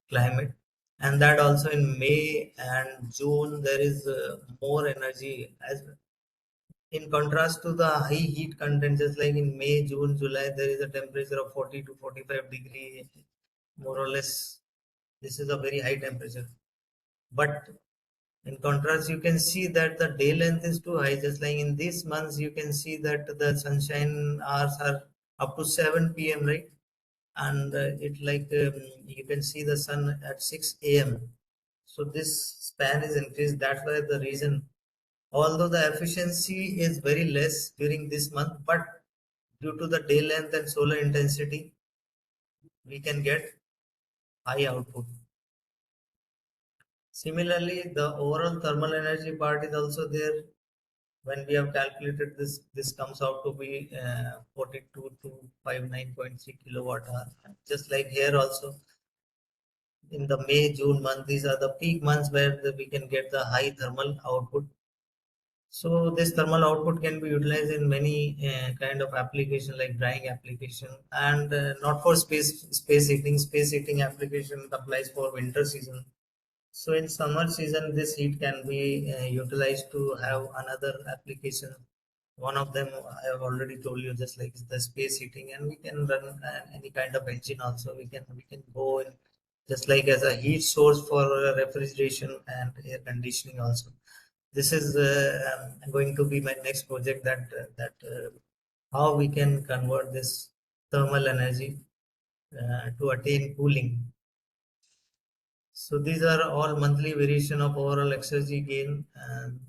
climate. And that also in May and June there is more energy, as in contrast to the high heat content. Just like in May, June, July, there is a temperature of 40 to 45 degree, more or less. This is a very high temperature. But in contrast, you can see that the day length is too high. Just like in these months, you can see that the sunshine hours are up to 7 p.m., right? And it like you can see the sun at 6 a.m. So this span is increased. That's why the reason, although the efficiency is very less during this month, but due to the day length and solar intensity, we can get high output. Similarly, the overall thermal energy part is also there. When we have calculated this, this comes out to be 42 to 59.3 kilowatt hour. Just like here also, in the May, June month, these are the peak months where we can get the high thermal output. So this thermal output can be utilized in many kind of application, like drying application, and not for space heating. Space heating application applies for winter season. So in summer season, this heat can be utilized to have another application. One of them I have already told you, just like the space heating, and we can run any kind of engine also. We can go in just like as a heat source for refrigeration and air conditioning also. This is going to be my next project, that how we can convert this thermal energy to attain cooling. So these are all monthly variation of overall exergy gain. And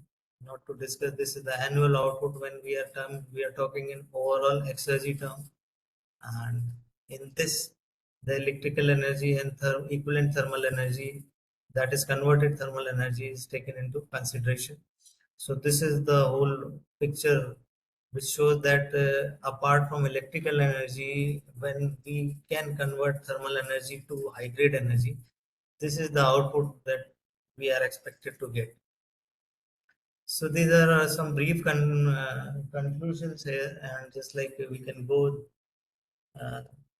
not to discuss, this is the annual output when we are talking in overall exergy term. And in this, the electrical energy and equivalent thermal energy, that is converted thermal energy, is taken into consideration. So this is the whole picture, which shows that apart from electrical energy, when we can convert thermal energy to high grade energy, this is the output that we are expected to get. So these are some brief conclusions here, and just like we can go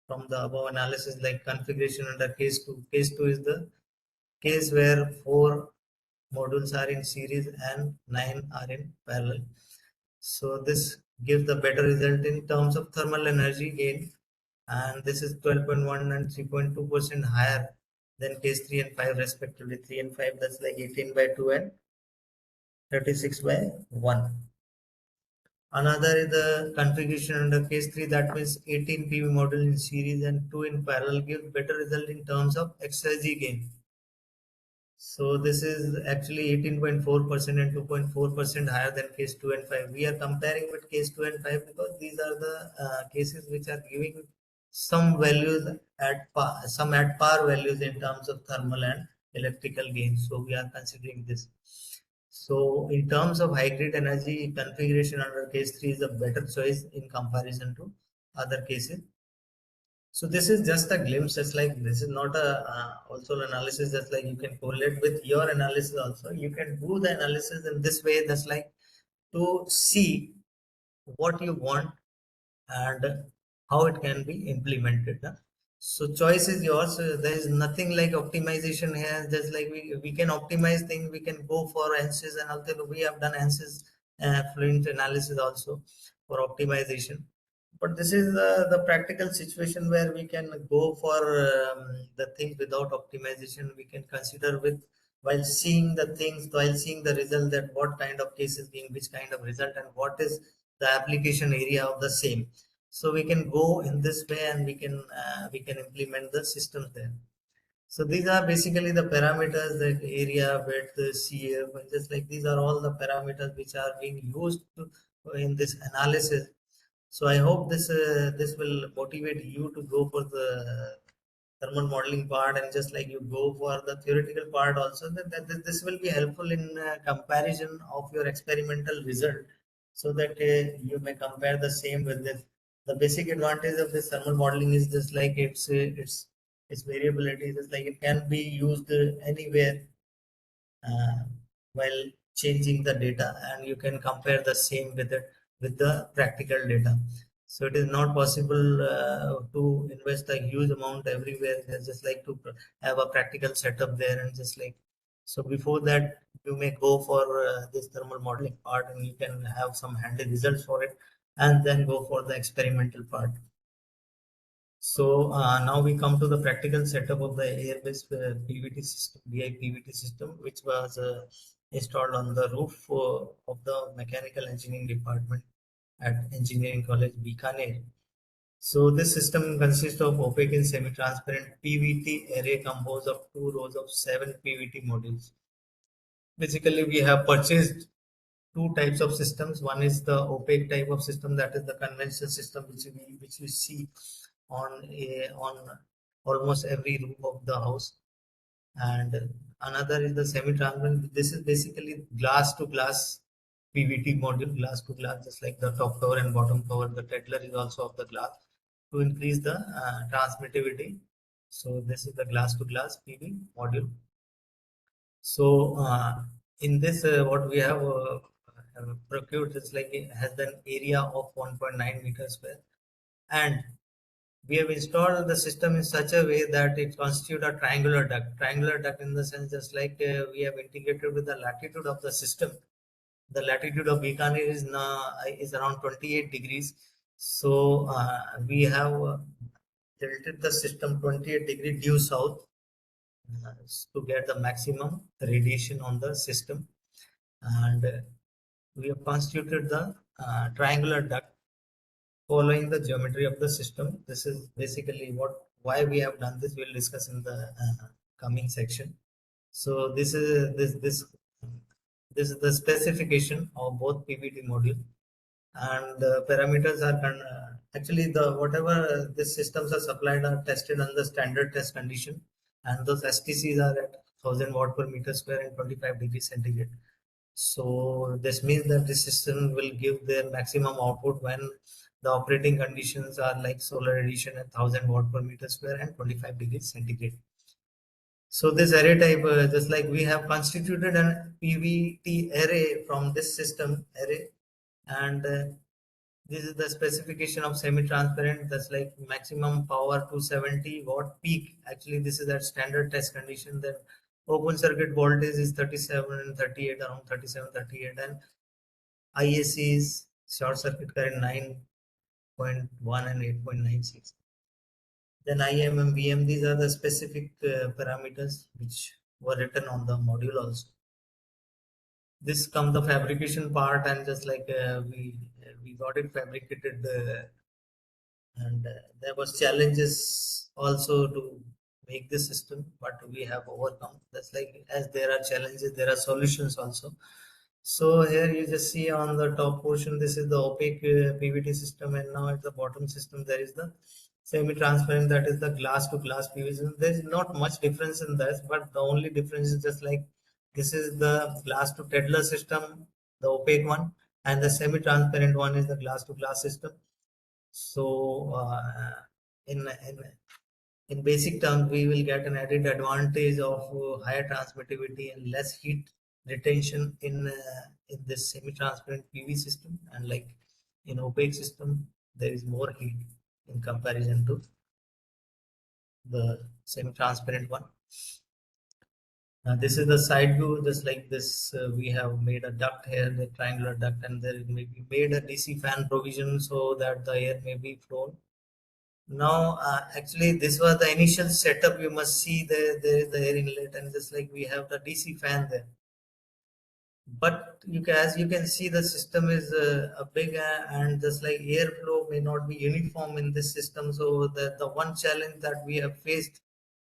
from the above analysis, like configuration under case 2. Case 2 is the case where 4 modules are in series and 9 are in parallel. So this gives the better result in terms of thermal energy gain, and this is 12.1 and 3.2% higher than case 3 and 5 respectively. 3 and 5, that's like 18 by 2 and 36 by 1. Another is the configuration under case 3, that means 18 PV module in series and 2 in parallel gives better result in terms of exergy gain. So this is actually 18.4% and 2.4% higher than case 2 and 5. We are comparing with case 2 and 5 because these are the cases which are giving some values at par, some at par values in terms of thermal and electrical gain. So we are considering this. So in terms of high grade energy, configuration under case 3 is a better choice in comparison to other cases. So this is just a glimpse. Just like this is not a also analysis. Just like you can correlate with your analysis also. You can do the analysis in this way. That's like to see what you want and how it can be implemented. So choice is yours. There is nothing like optimization here. Just like we can optimize things. We can go for ANSYS, and also we have done ANSYS fluent analysis also for optimization. But this is the practical situation where we can go for the things without optimization. We can consider with while seeing the things, while seeing the result, that what kind of cases being which kind of result and what is the application area of the same. So we can go in this way, and we can implement the systems there. So these are basically the parameters, the area, width, CF, and just like these are all the parameters which are being used in this analysis. So I hope this will motivate you to go for the thermal modeling part, and just like you go for the theoretical part also, that this will be helpful in comparison of your experimental result, so that you may compare the same with this. The basic advantage of this thermal modeling is just like its variability, just like it can be used anywhere uh, while changing the data, and you can compare the same with it with the practical data. So it is not possible to invest a huge amount everywhere. It's just like to have a practical setup there and just like, so before that you may go for this thermal modeling part and you can have some handy results for it and then go for the experimental part. So now we come to the practical setup of the air-based PVT system, BIPVT system, which was installed on the roof of the mechanical engineering department at Engineering College Bikaner. So this system consists of opaque and semi-transparent PVT array composed of 2 rows of 7 PVT modules. Basically, we have purchased two types of systems. One is the opaque type of system, that is the conventional system which we see on almost every roof of the house, and another is the semi-transparent. This is basically glass to glass PVT module, glass to glass, just like the top cover and bottom cover. The tether is also of the glass to increase the transmittivity. So this is the glass to glass PV module. So in this, what we have procured is like it has an area of 1.9 meters square, and we have installed the system in such a way that it constitutes a triangular duct. Triangular duct in the sense, just like we have integrated with the latitude of the system. The latitude of Bikaner is around 28 degrees. So we have tilted the system 28 degree due south to get the maximum radiation on the system, and we have constituted the triangular duct following the geometry of the system. This is basically why we have done this. We'll discuss in the coming section. So this is this is the specification of both PVT module, and the parameters are actually the whatever these systems are supplied are tested under standard test condition, and those STCs are at 1000 watt per meter square and 25 degrees centigrade. So this means that the system will give their maximum output when the operating conditions are like solar radiation at 1000 watt per meter square and 25 degrees centigrade. So this array type, just like we have constituted an PVT array from this system array, and this is the specification of semi-transparent. That's like maximum power 270 watt peak. Actually, this is at standard test condition. Then open circuit voltage is 37 and 38, around 37, 38, and IAC is short circuit current 9.1 and 8.96. Then IM and VM, these are the specific parameters which were written on the module also. This comes the fabrication part, and just like we got it fabricated, and there was challenges also to make this system, but we have overcome. That's like as there are challenges, there are solutions also. So here you just see on the top portion, this is the opaque PVT system, and now at the bottom system there is the semi-transparent, that is the glass to glass PVT. There is not much difference in this, but the only difference is just like this is the glass to tether system, the opaque one, and the semi-transparent one is the glass to glass system. So in basic terms, we will get an added advantage of higher transmittivity and less heat retention in this semi-transparent PV system, and like in opaque system, there is more heat in comparison to the semi-transparent one. This is the side view. Just like this, we have made a duct here, the triangular duct, and there may be made a DC fan provision so that the air may be flown. Now, actually, this was the initial setup. You must see there is the air inlet, and just like we have the DC fan there. But as you can see, the system is a big, and just like airflow may not be uniform in this system. So the one challenge that we have faced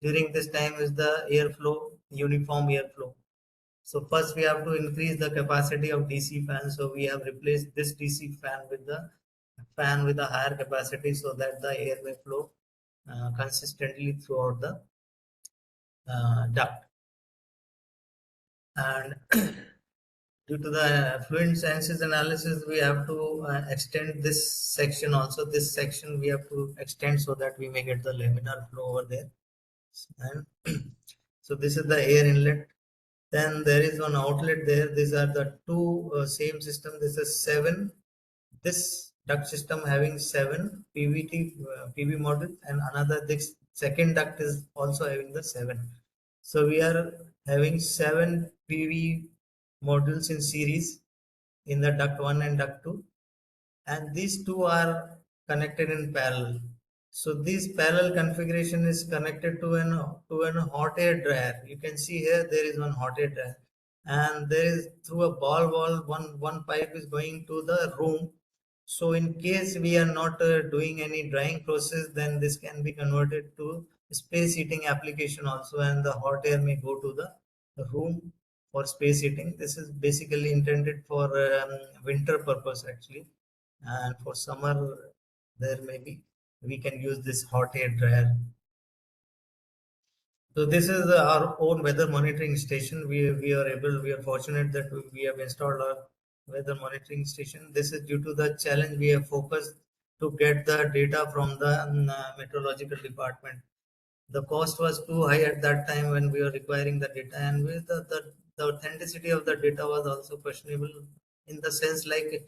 during this time is the airflow, uniform airflow. So first we have to increase the capacity of DC fan. So we have replaced this DC fan with the fan with a higher capacity so that the air may flow consistently throughout the duct. And due to the fluid sciences analysis, we have to extend this section also. This section we have to extend so that we may get the laminar flow over there. And so this is the air inlet. Then there is one outlet there. These are the two same system. This is 7. This duct system having 7 PVT PV modules, and another this second duct is also having the 7. So we are having 7 PV modules in series in the duct 1 and duct 2, and these two are connected in parallel. So this parallel configuration is connected to an hot air dryer. You can see here there is one hot air dryer, and there is through a ball valve one pipe is going to the room. So in case we are not doing any drying process, then this can be converted to space heating application also, and the hot air may go to the room for space heating. This is basically intended for winter purpose actually, and for summer there may be we can use this hot air dryer. So this is our own weather monitoring station. We are fortunate that we have installed our weather monitoring station. This is due to the challenge we have focused to get the data from the meteorological department. The cost was too high at that time when we were requiring the data, and the authenticity of the data was also questionable, in the sense like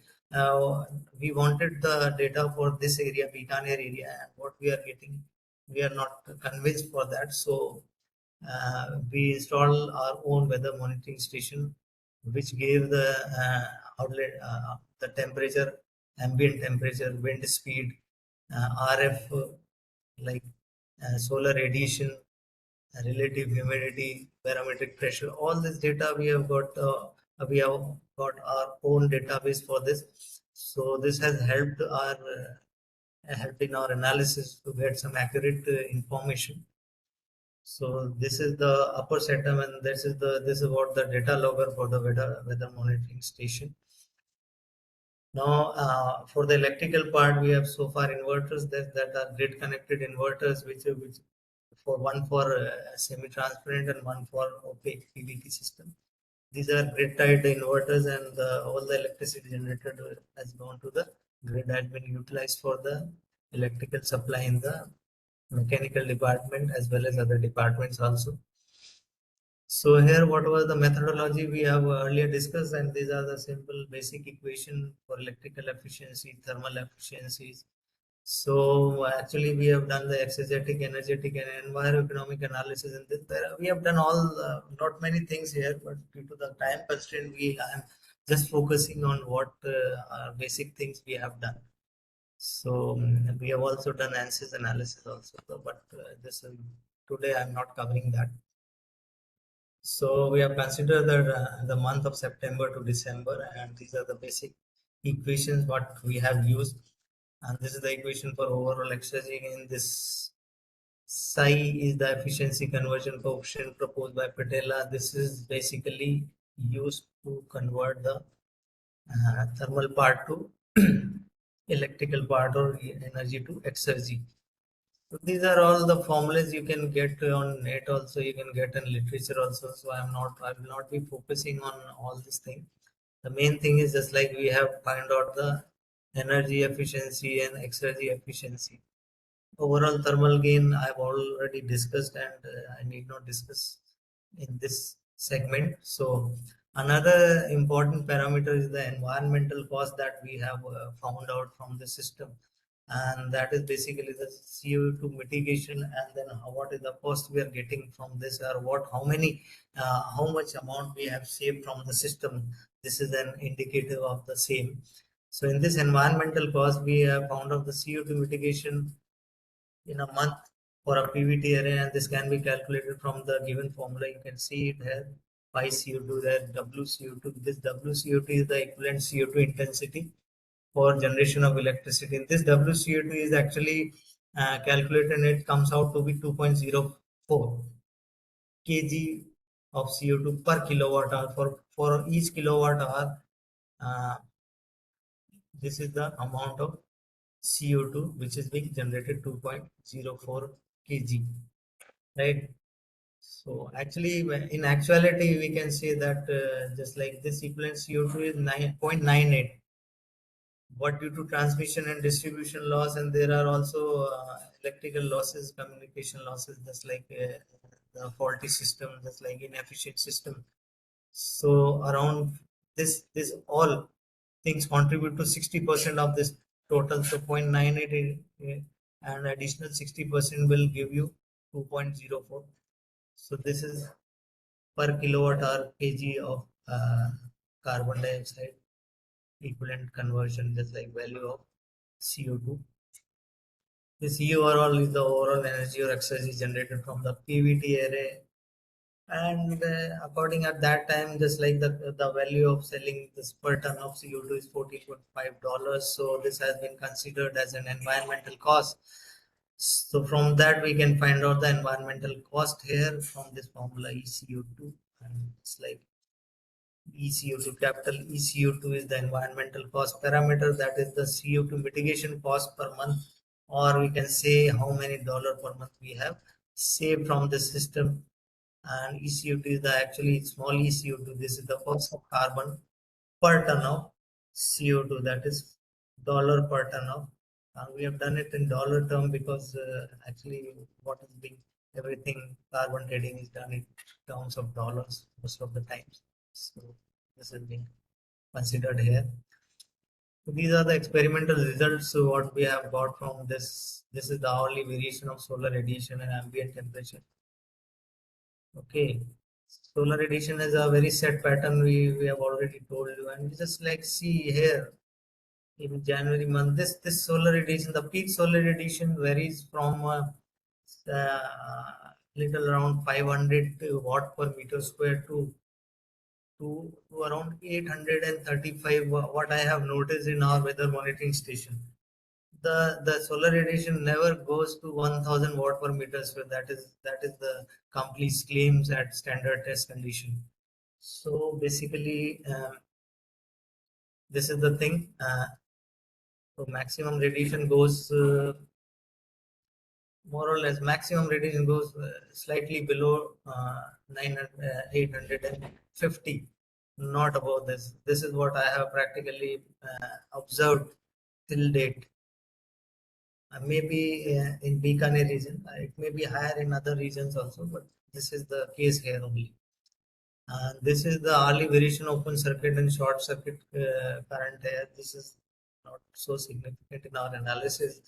we wanted the data for this area, Bikaner area, and what we are getting, we are not convinced for that. So we installed our own weather monitoring station, which gave the outlet, the temperature, ambient temperature, wind speed, RF, like solar radiation, relative humidity, barometric pressure. All this data we have got. We have got our own database for this. So this has helped in our analysis to get some accurate information. So this is the upper setup, and this is what the data logger for the weather monitoring station. Now, for the electrical part, we have so far inverters that are grid connected inverters, which for one for semi-transparent and one for opaque PVT system. These are grid tied inverters, and all the electricity generated has gone to the grid, has been utilized for the electrical supply in the mechanical department as well as other departments also. So here, what was the methodology we have earlier discussed, and these are the simple basic equation for electrical efficiency, thermal efficiencies. So actually, we have done the exegetic, energetic, and enviroeconomic analysis, and we have done all not many things here, but due to the time constraint, I am just focusing on what basic things we have done. So we have also done ANSYS analysis also, but this today I am not covering that. So we have considered the month of September to December, and these are the basic equations what we have used. And this is the equation for overall exergy. In this, psi is the efficiency conversion coefficient proposed by Patella. This is basically used to convert the thermal part to electrical part, or energy to exergy. So these are all the formulas you can get on net also, you can get in literature also. So I will not be focusing on all these things. The main thing is just like we have find out the energy efficiency and exergy efficiency. Overall thermal gain I have already discussed, and I need not discuss in this segment. So another important parameter is the environmental cost that we have found out from the system, and that is basically the CO2 mitigation, and then what is the cost we are getting from this, or how much amount we have saved from the system. This is an indicator of the same. So in this environmental cost, we have found out the CO2 mitigation in a month for a PVT array, and this can be calculated from the given formula. You can see it here, pi CO2 there, WCO2. This WCO2 is the equivalent CO2 intensity for generation of electricity. This WCO2 is actually calculated, and it comes out to be 2.04 kg of CO2 per kilowatt hour. For each kilowatt hour, this is the amount of CO2 which is being generated, 2.04 kg, right? So actually, in actuality, we can say that just like this equivalent CO2 is 9.98, but due to transmission and distribution loss, and there are also electrical losses, communication losses, just like the faulty system, just like inefficient system. So around this all things contribute to 60% of this total, so 0.98 and additional 60% will give you 2.04. So this is per kilowatt hour kg of carbon dioxide equivalent conversion, just like value of CO2. This E overall is the overall energy or exergy generated from the PVT array. And according at that time, just like the value of selling this per ton of CO2 is $14.5. So this has been considered as an environmental cost. So from that we can find out the environmental cost here from this formula ECO2, and it's like ECO2, capital ECO2 is the environmental cost parameter, that is the CO2 mitigation cost per month, or we can say how many dollar per month we have saved from the system. And ECO2 is the actually small ECO2. This is the cost of carbon per ton of CO2, that is dollar per ton of. We have done it in dollar term because actually what is being everything carbon trading is done in terms of dollars most of the times. So this is being considered here. So these are the experimental results. So what we have got from this. This is the hourly variation of solar radiation and ambient temperature. Okay, solar radiation is a very set pattern. We have already told you, and just like see here in January month, this solar radiation, the peak solar radiation varies from little around 500 watt per meter square to around 835. What I have noticed in our weather monitoring station, the solar radiation never goes to 1000 watt per meter square. That is the company's claims at standard test condition. So basically, this is the thing. So maximum radiation goes more or less. Maximum radiation goes slightly below 850, not above this. This is what I have practically observed till date. Maybe in Bikaner region, it may be higher in other regions also, but this is the case here only. This is the hourly variation open circuit and short circuit current here. This is not so significant in our analysis.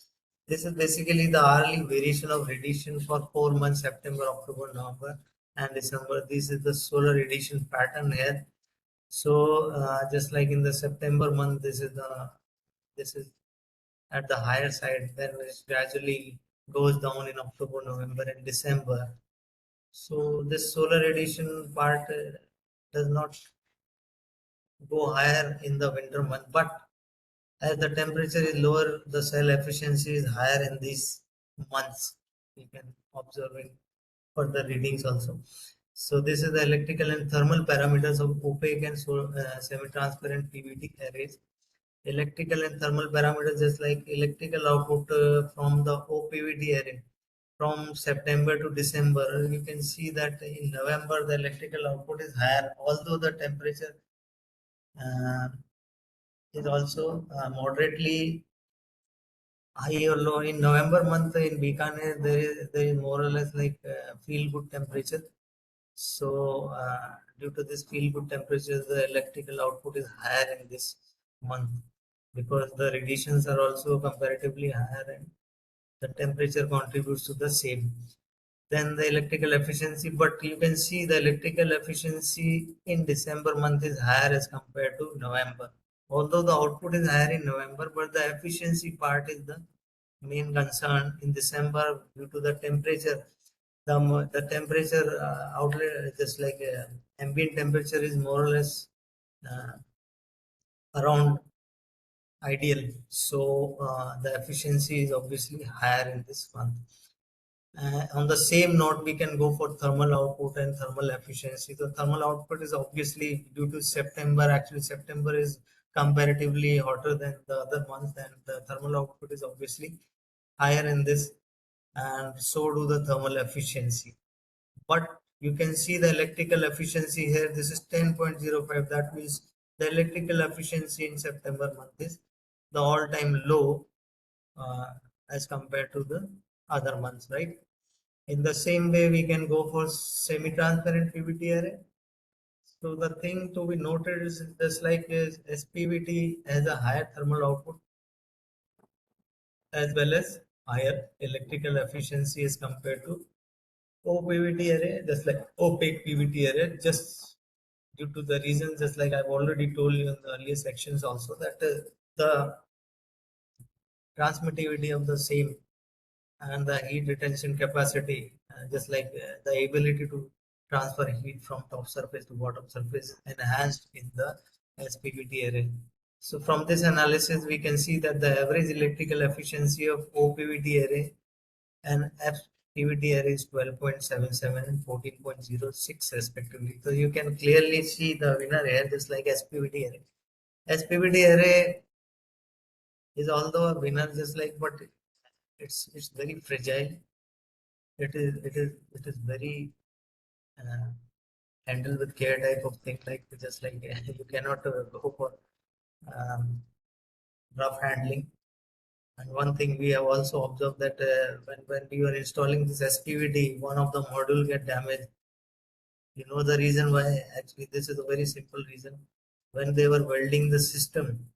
This is basically the hourly variation of radiation for 4 months: September, October, November, and December. This is the solar radiation pattern here. So just like in the September month, this is at the higher side, then it gradually goes down in October, November, and December. So this solar radiation part does not go higher in the winter month, but as the temperature is lower, the cell efficiency is higher in these months. We can observe in further readings also. So this is the electrical and thermal parameters of opaque and semi-transparent PVT arrays. Electrical and thermal parameters, just like electrical output from the OPVT array from September to December. You can see that in November the electrical output is higher, although the temperature uh, is also moderately high or low. In November month in Bikaner, there is more or less like feel good temperature. So due to this feel good temperature, the electrical output is higher in this month because the radiations are also comparatively higher and the temperature contributes to the same. Then the electrical efficiency, but you can see the electrical efficiency in December month is higher as compared to November. Although the output is higher in November, but the efficiency part is the main concern in December due to the temperature. The temperature outlet, just like ambient temperature, is more or less uh, around ideal. So the efficiency is obviously higher in this month. On the same note, we can go for thermal output and thermal efficiency. The thermal output is obviously due to September. Actually, September is comparatively hotter than the other months, and the thermal output is obviously higher in this, and so do the thermal efficiency. But you can see the electrical efficiency here. This is 10.05. That means the electrical efficiency in September month is the all-time low as compared to the other months, right? In the same way, we can go for semi-transparent PVT array. So the thing to be noted is just like SPVT has a higher thermal output, as well as higher electrical efficiency as compared to OPVT array, just like opaque PVT array, just due to the reason, just like I've already told you in the earlier sections also, that the transmittivity of the same and the heat retention capacity, just like the ability to transfer heat from top surface to bottom surface enhanced in the SPVT array. So from this analysis, we can see that the average electrical efficiency of OPVT array and FPVT array is 12.77 and 14.06 respectively. So you can clearly see the winner here, just like SPVT array. SPVT array is although a winner, just like, but it's very fragile. It is very handled with care type of thing, like just like you cannot go for um, rough handling. And one thing we have also observed that when you are installing this SPVT, one of the module get damaged. You know the reason why? Actually, this is a very simple reason. When they were welding the system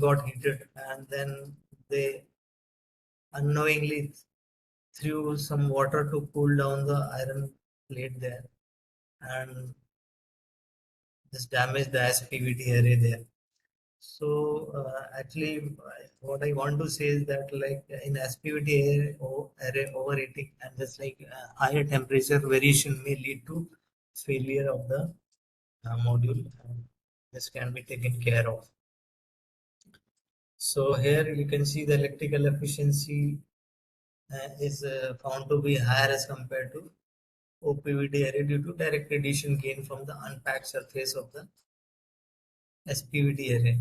got heated, and then they unknowingly threw some water to cool down the iron plate there, and this damaged the SPVT array there. So actually, what I want to say is that like in SPVT array overheating and just like higher temperature variation may lead to failure of the module. And this can be taken care of. So here you can see the electrical efficiency is found to be higher as compared to OPVT array due to direct radiation gain from the unpacked surface of the SPVT array.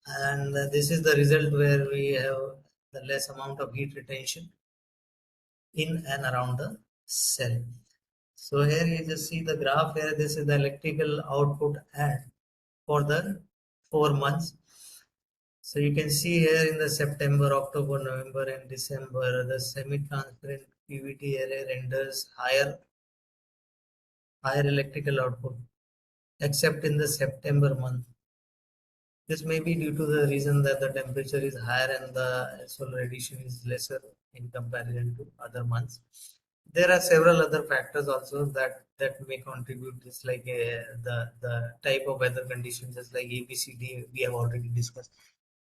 And this is the result where we have the less amount of heat retention in and around the cell. So here you just see the graph here. This is the electrical output and for the 4 months. So you can see here in the September, October, November and December, the semi-transparent PVT array renders higher electrical output, except in the September month. This may be due to the reason that the temperature is higher and the solar radiation is lesser in comparison to other months. There are several other factors also that may contribute, just like the type of weather conditions, just like ABCD we have already discussed.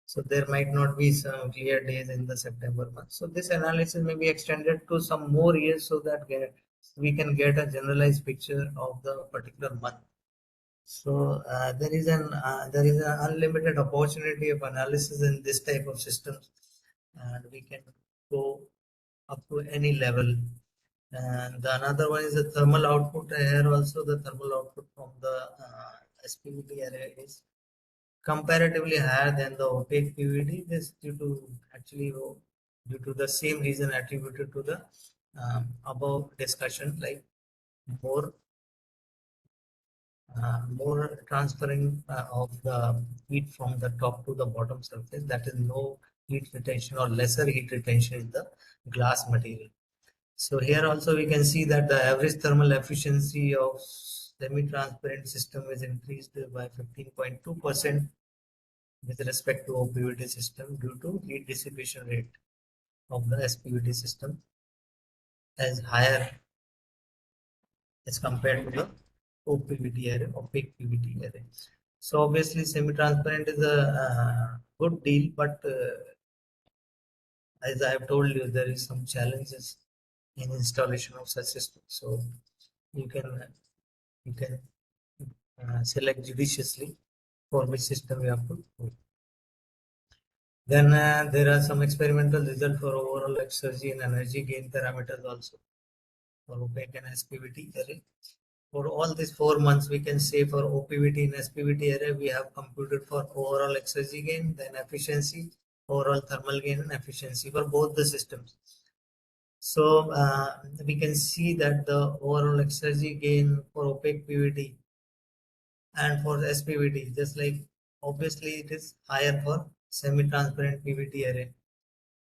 So there might not be some clear days in the September month. So this analysis may be extended to some more years so that we can get a generalized picture of the particular month. So there is an unlimited opportunity of analysis in this type of systems, and we can go up to any level. And the another one is the thermal output. Here also the thermal output from the SPVT array is comparatively higher than the opaque PVT. This due to the same reason attributed to the above discussion, like more transferring of the heat from the top to the bottom surface. That is no heat retention or lesser heat retention in the glass material. So here also we can see that the average thermal efficiency of semi-transparent system is increased by 15.2% with respect to OPVT system due to heat dissipation rate of the SPVT system as higher as compared to the OPVT array, opaque PVT array. So obviously semi-transparent is a good deal, but as I have told you, there is some challenges in installation of such systems. So you can select judiciously for which system you have to go. Then there are some experimental results for overall exergy and energy gain parameters also for opaque and SPVT array. For all these 4 months, we can say for OPVT and SPVT array, we have computed for overall exergy gain, then efficiency, overall thermal gain and efficiency for both the systems. So we can see that the overall exergy gain for opaque PVT and for SPVT, just like obviously it is higher for semi-transparent PVT array.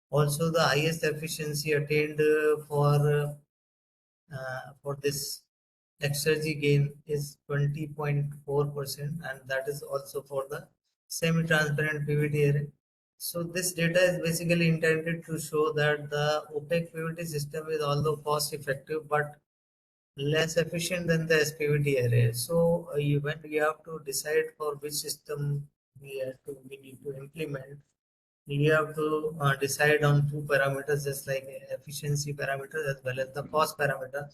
Also, the highest efficiency attained for this exergy gain is 20.4%, and that is also for the semi-transparent PVT array. So this data is basically intended to show that the opaque PVT system is although cost effective but less efficient than the SPVT array. So when we have to decide for which system we need to implement, we have to decide on two parameters, just like efficiency parameter as well as the cost parameter.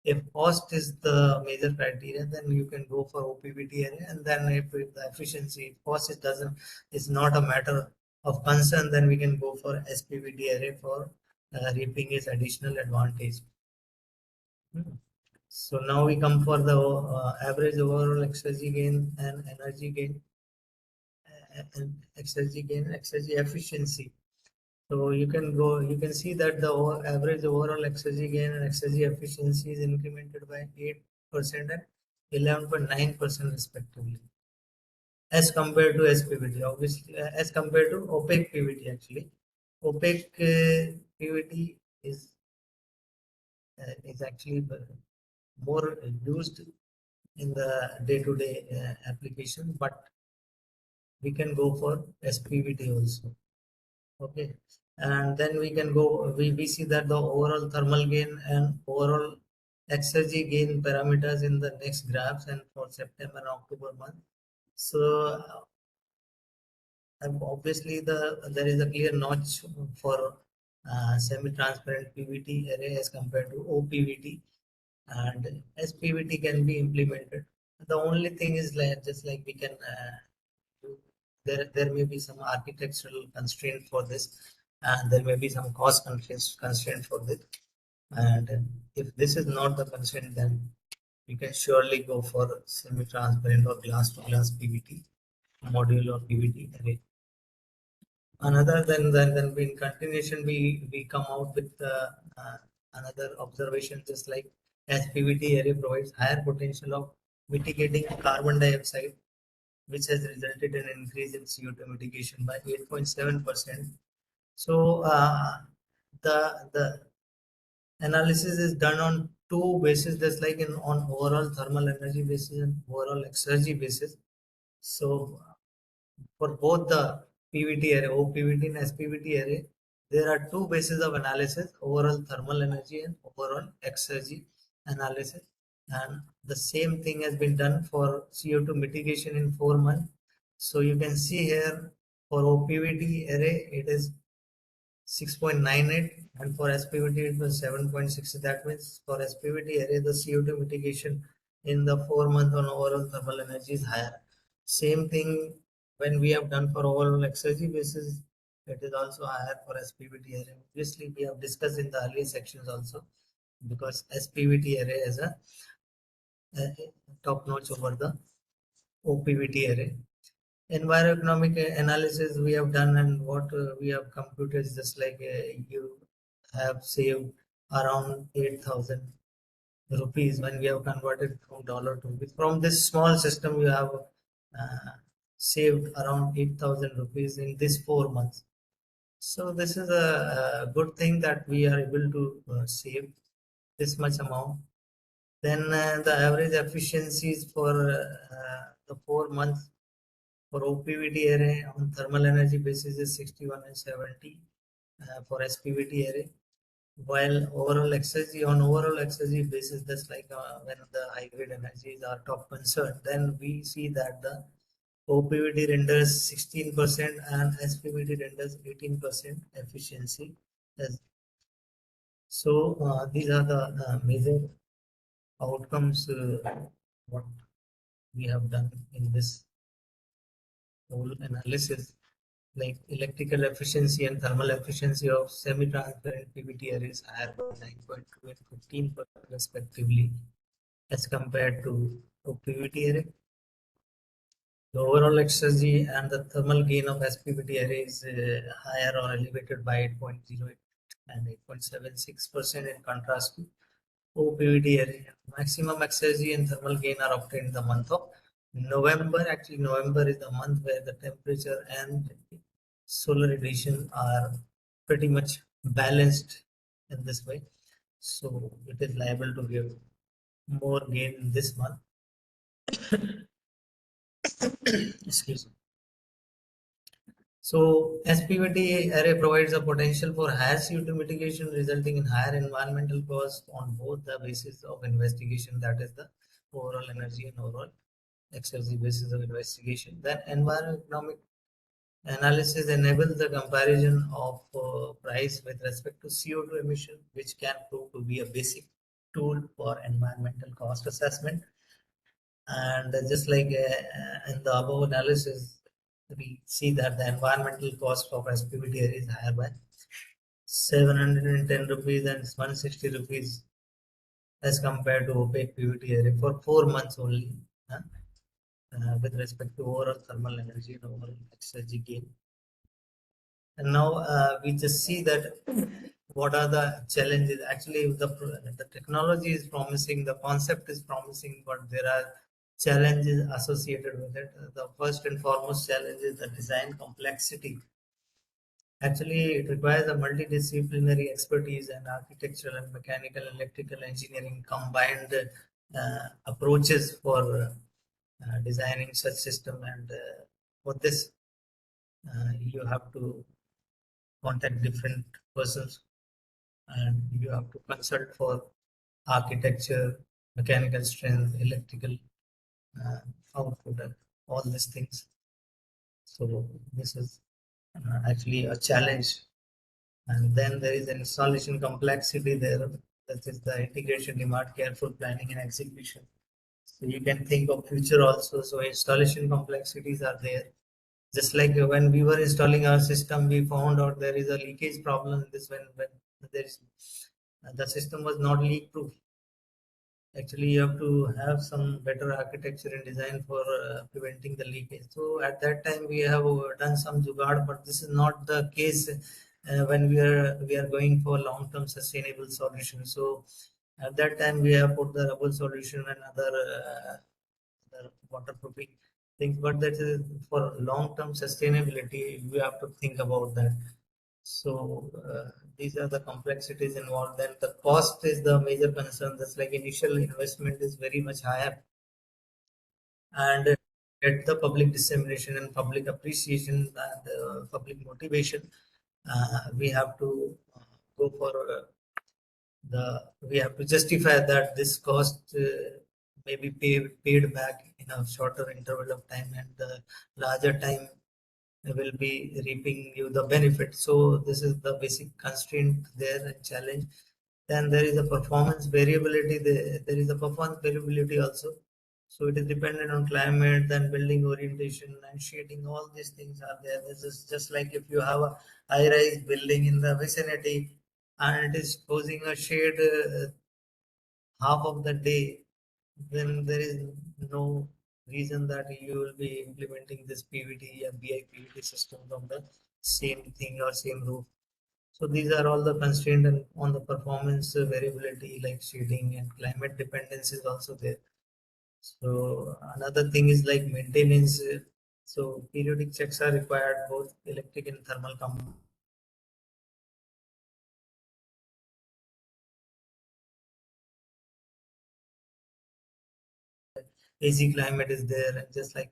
If cost is the major criteria, then you can go for OPVT array, and then if the efficiency, if cost is not a matter of concern, then we can go for SPVT array for reaping its additional advantage. So now we come for the average overall exergy gain and energy gain, and exergy gain and exergy efficiency. So you can see that the average overall exergy gain and exergy efficiency is incremented by 8% and 11.9% respectively, as compared to SPVT. Obviously, as compared to opaque PVT actually. Opaque PVT is actually more used in the day-to-day application, but we can go for SPVT also. Okay, and then we can go, we see that the overall thermal gain and overall exergy gain parameters in the next graphs and for September and October month. So obviously there is a clear notch for semi-transparent PVT array as compared to OPVT, and SPVT can be implemented. The only thing is like just like we can there may be some architectural constraint for this, and there may be some cost constraint for this. And if this is not the constraint, then you can surely go for semi-transparent or glass-to-glass PVT module or PVT array. Another then in continuation we come out with another observation, just like as PVT array provides higher potential of mitigating carbon dioxide, which has resulted in an increase in CO2 mitigation by 8.7%. So the analysis is done on two bases, just like on overall thermal energy basis and overall exergy basis. So for both the PVT array, OPVT and SPVT array, there are two bases of analysis: overall thermal energy and overall exergy analysis. And the same thing has been done for CO2 mitigation in 4 months. So you can see here for OPVT array it is 6.98, and for SPVT it was 7.6. That means for SPVT array the CO2 mitigation in the 4 month on overall thermal energy is higher. Same thing when we have done for overall exergy basis, it is also higher for SPVT array. Obviously we have discussed in the earlier sections also, because SPVT array is a top notch over the OPVT array. Enviroeconomic analysis we have done, and what we have computed is just like you have saved around 8,000 rupees when we have converted from dollar to rupees. From this small system you have saved around 8,000 rupees in this 4 months. So this is a good thing that we are able to save this much amount. Then the average efficiencies for the 4 months for OPVT array on thermal energy basis is 61 and 70 for SPVT array, while overall exergy basis, just like when the high grade energies are top concern, then we see that the OPVT renders 16% and SPVT renders 18% efficiency. So these are the major outcomes what we have done in this whole analysis, like electrical efficiency and thermal efficiency of semi-transparent PVT arrays higher by 9.2 and 15% respectively as compared to PVT array. The overall exergy and the thermal gain of SPVT array is higher or elevated by 8.08 and 8.76% in contrast to OPVT array. Maximum exergy and thermal gain are obtained in the month of November. Actually, November is the month where the temperature and solar radiation are pretty much balanced in this way. So it is liable to give more gain in this month. Excuse me. So SPVT array provides a potential for higher CO2 mitigation, resulting in higher environmental costs on both the basis of investigation, that is the overall energy and overall exergy basis of investigation. Then environmental economic analysis enables the comparison of price with respect to CO2 emission, which can prove to be a basic tool for environmental cost assessment. And just like in the above analysis, we see that the environmental cost of SPVT is higher by 710 rupees and 160 rupees as compared to opaque PVT array for 4 months only, with respect to overall thermal energy and overall exergy gain. And now we just see that what are the challenges. Actually, the technology is promising, the concept is promising, but there are challenges associated with it. The first and foremost challenge is the design complexity. Actually, it requires a multidisciplinary expertise and architectural and mechanical and electrical engineering combined approaches for designing such system. And for this, you have to contact different persons and you have to consult for architecture, mechanical strength, electrical output, and all these things. So this is actually a challenge. And then there is an installation complexity there. That is the integration demand careful planning and execution. So you can think of future also. So installation complexities are there. Just like when we were installing our system, we found out there is a leakage problem in this when there is the system was not leak proof. Actually, you have to have some better architecture and design for preventing the leakage. So at that time, we have done some jugaad, but this is not the case when we are going for long-term sustainable solution. So at that time, we have put the rubber solution and other waterproofing things, but that is for long-term sustainability. We have to think about that. So these are the complexities involved. Then the cost is the major concern. That's like initial investment is very much higher, and get the public dissemination and public appreciation and public motivation. We have to go for we have to justify that this cost may be paid back in a shorter interval of time, and the larger time will be reaping you the benefit. So this is the basic constraint there and challenge. Then there is a performance variability. There is a performance variability also. So it is dependent on climate, then building orientation and shading. All these things are there. This is just like if you have a high-rise building in the vicinity and it is posing a shade half of the day, then there is no reason that you will be implementing this PVT or BIPVT system on the same thing or same roof. So these are all the constraints and on the performance variability like shading and climate dependence is also there. So another thing is like maintenance. So periodic checks are required, both electric and thermal AC climate is there, and just like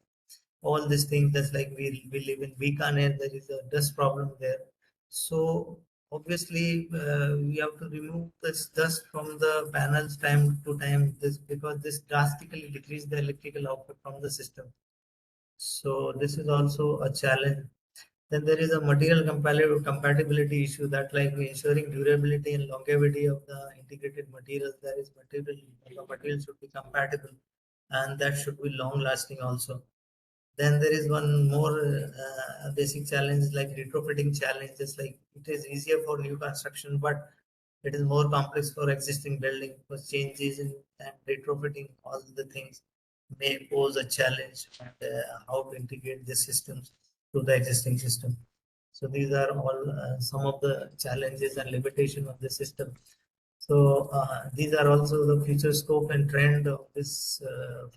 all these things, just like we live in Bikaner, there is a dust problem there. So obviously we have to remove this dust from the panels time to time, this because this drastically decrease the electrical output from the system. So this is also a challenge. Then there is a material compatibility issue, that like ensuring durability and longevity of the integrated materials. There is the material should be compatible and that should be long lasting also. Then there is one more basic challenge like retrofitting challenge. Just like it is easier for new construction, but it is more complex for existing building because changes in and retrofitting all the things may pose a challenge, and how to integrate the systems to the existing system. So these are all some of the challenges and limitation of the system. So these are also the future scope and trend of this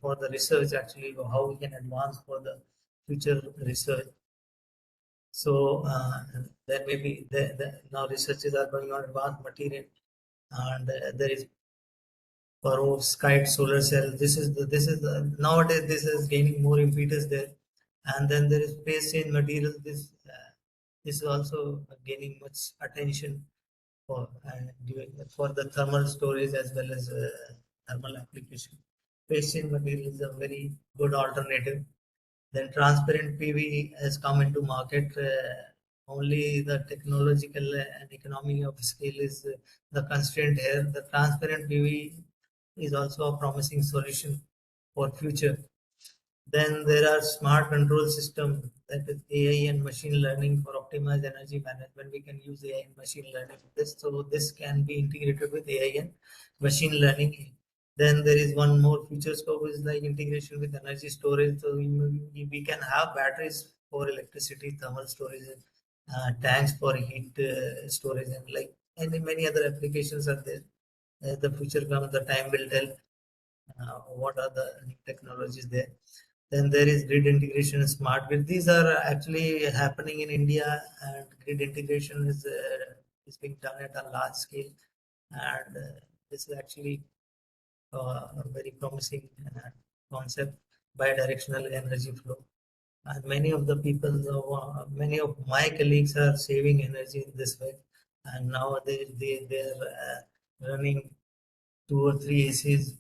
for the research, actually how we can advance for the future research. So there may be now researches are going on advanced material, and there is perovskite solar cell. Nowadays this is gaining more impetus there, and then there is phase change material. This This is also gaining much attention for for the thermal storage as well as thermal application. Paste chain material is a very good alternative. Then transparent PV has come into market. Only the technological and economy of scale is the constraint here. The transparent PV is also a promising solution for future. Then there are smart control system, that is AI and machine learning for optimized energy management. We can use AI and machine learning for this. So this can be integrated with AI and machine learning. Then there is one more future scope is like integration with energy storage. So we can have batteries for electricity, thermal storage, tanks for heat storage, and like many other applications are there. As the future comes, the time will tell what are the new technologies there. Then there is grid integration and smart grid. These are actually happening in India, and grid integration is being done at a large scale. And this is actually a very promising concept, bidirectional energy flow. And many of the people, many of my colleagues are saving energy in this way. And nowadays they are running 2 or 3 ACs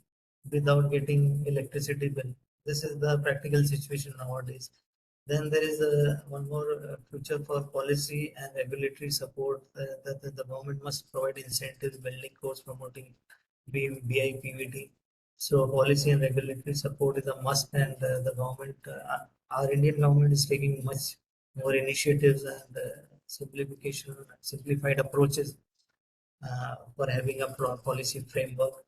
without getting electricity bill. This is the practical situation nowadays. Then there is one more future for policy and regulatory support, that the government must provide incentives, building codes promoting BIPVT. So policy and regulatory support is a must, and the government, our Indian government is taking much more initiatives and simplified approaches for having a policy framework.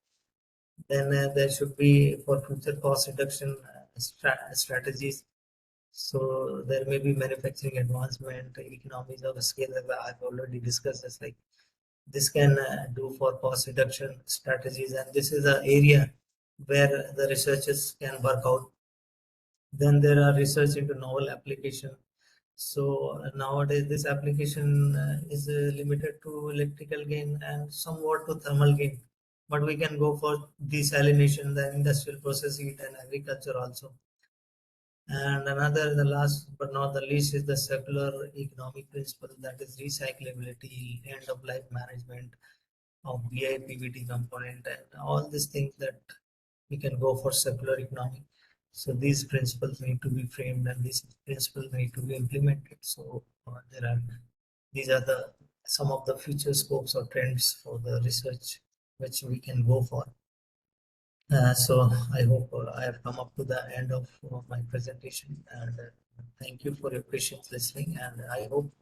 Then there should be for future cost reduction strategies. So there may be manufacturing advancement, economies of scale that I've already discussed. As like this can do for cost reduction strategies, and this is an area where the researchers can work out. Then there are research into novel application. So nowadays this application is limited to electrical gain and somewhat to thermal gain, but we can go for desalination, the industrial process heat, and agriculture also. And another, the last but not the least, is the circular economic principle, that is recyclability, end of life management of BIPVT component, and all these things that we can go for circular economy. So these principles need to be framed, and these principles need to be implemented. So these are the some of the future scopes or trends for the research which we can go for. So I hope I have come up to the end of my presentation, and thank you for your patience listening, and I hope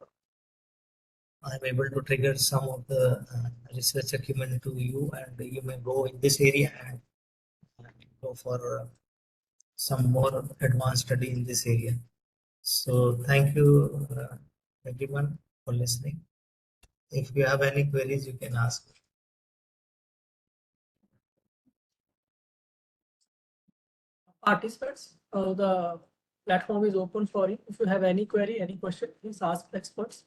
I'm able to trigger some of the research acumen to you, and you may go in this area and go for some more advanced study in this area. So thank you everyone for listening. If you have any queries, you can ask. Participants, the platform is open for you. If you have any query, any question, please ask the experts.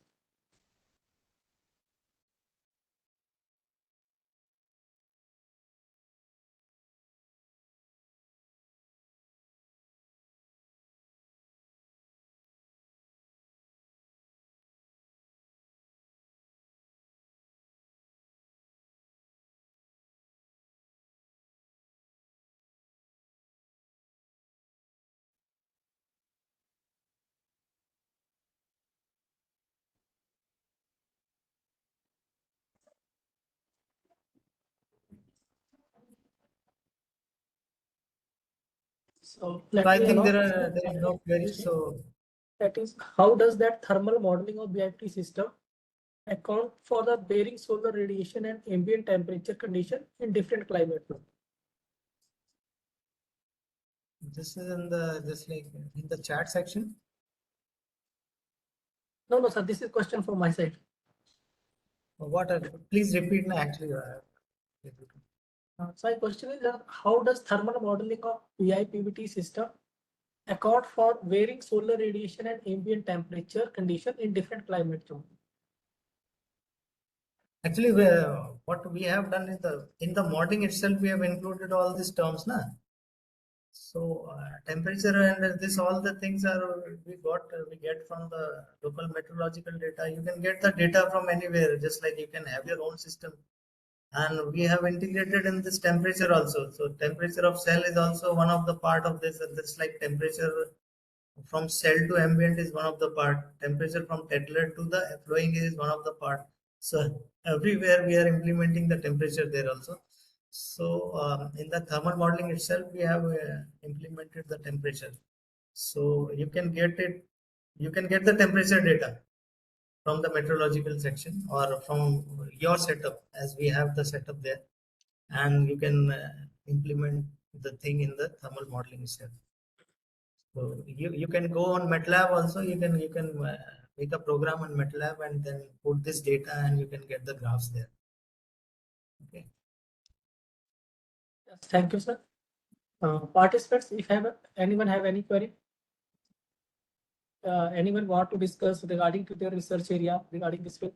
So let I me think announce there is no query. So that is, how does that thermal modeling of BIPT system account for the varying solar radiation and ambient temperature condition in different climate zones? this is in the just like in the chat section. No, sir. This is question from my side. What please repeat now actually. So my question is, how does thermal modeling of BIPVT system account for varying solar radiation and ambient temperature condition in different climate zones? Actually, what we have done is in the modeling itself, we have included all these terms, na? So temperature and this, all the things are we get from the local meteorological data. You can get the data from anywhere, just like you can have your own system. And we have integrated in this temperature also. So temperature of cell is also one of the part of this. And this like temperature from cell to ambient is one of the part. Temperature from tether to the flowing is one of the part. So everywhere we are implementing the temperature there also. So in the thermal modeling itself, we have implemented the temperature. So you can get the temperature data from the meteorological section or from your setup, as we have the setup there, and you can implement the thing in the thermal modeling itself. So you can go on MATLAB also. You can make a program on MATLAB and then put this data and you can get the graphs there. Okay. Yes, thank you, sir. Participants, if anyone have any query, anyone want to discuss regarding to their research area regarding this field?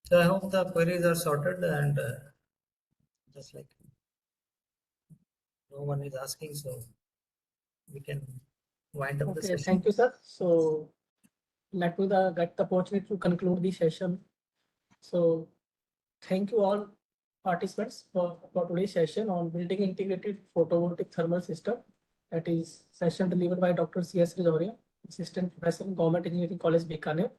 So I hope the queries are sorted and just like no one is asking, so we can wind up the Okay, session. thank you, sir. So let me get the opportunity to conclude the session. So thank you all participants for today's session on building integrated photovoltaic thermal system. That is session delivered by Dr. C.S. Rajoria, Assistant Professor in Government Engineering College, Bikaner.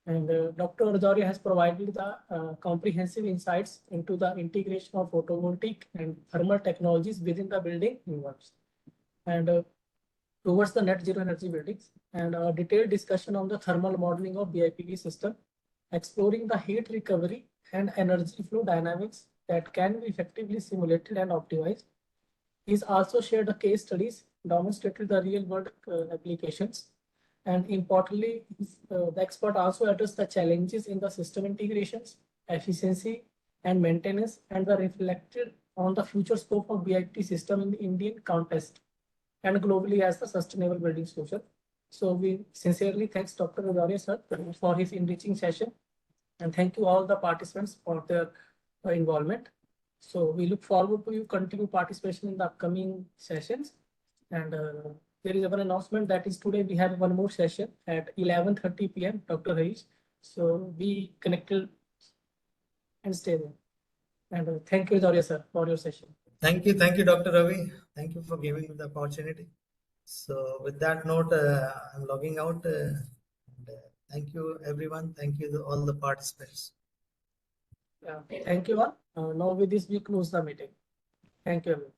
And Dr. Rajoria has provided the comprehensive insights into the integration of photovoltaic and thermal technologies within the building envelopes and towards the net zero energy buildings, and a detailed discussion on the thermal modeling of BIPV system, exploring the heat recovery and energy flow dynamics that can be effectively simulated and optimized. He's also shared the case studies, demonstrated the real world applications, and importantly, the expert also addressed the challenges in the system integrations, efficiency, and maintenance, and were reflected on the future scope of BIPT system in the Indian context and globally as the sustainable building solution. So we sincerely thanks Dr. Rajoria sir for his enriching session, and thank you all the participants for their involvement. So we look forward to you continue participation in the upcoming sessions. And there is one announcement that is today we have one more session at 11:30 p.m. Dr. Harish. So be connected and stay there. And thank you, Rajoria sir, for your session. Thank you, Dr. Ravi. Thank you for giving me the opportunity. So with that note, I'm logging out. Thank you, everyone. Thank you to all the participants. Yeah, thank you all. Now with this we close the meeting. Thank you, everyone.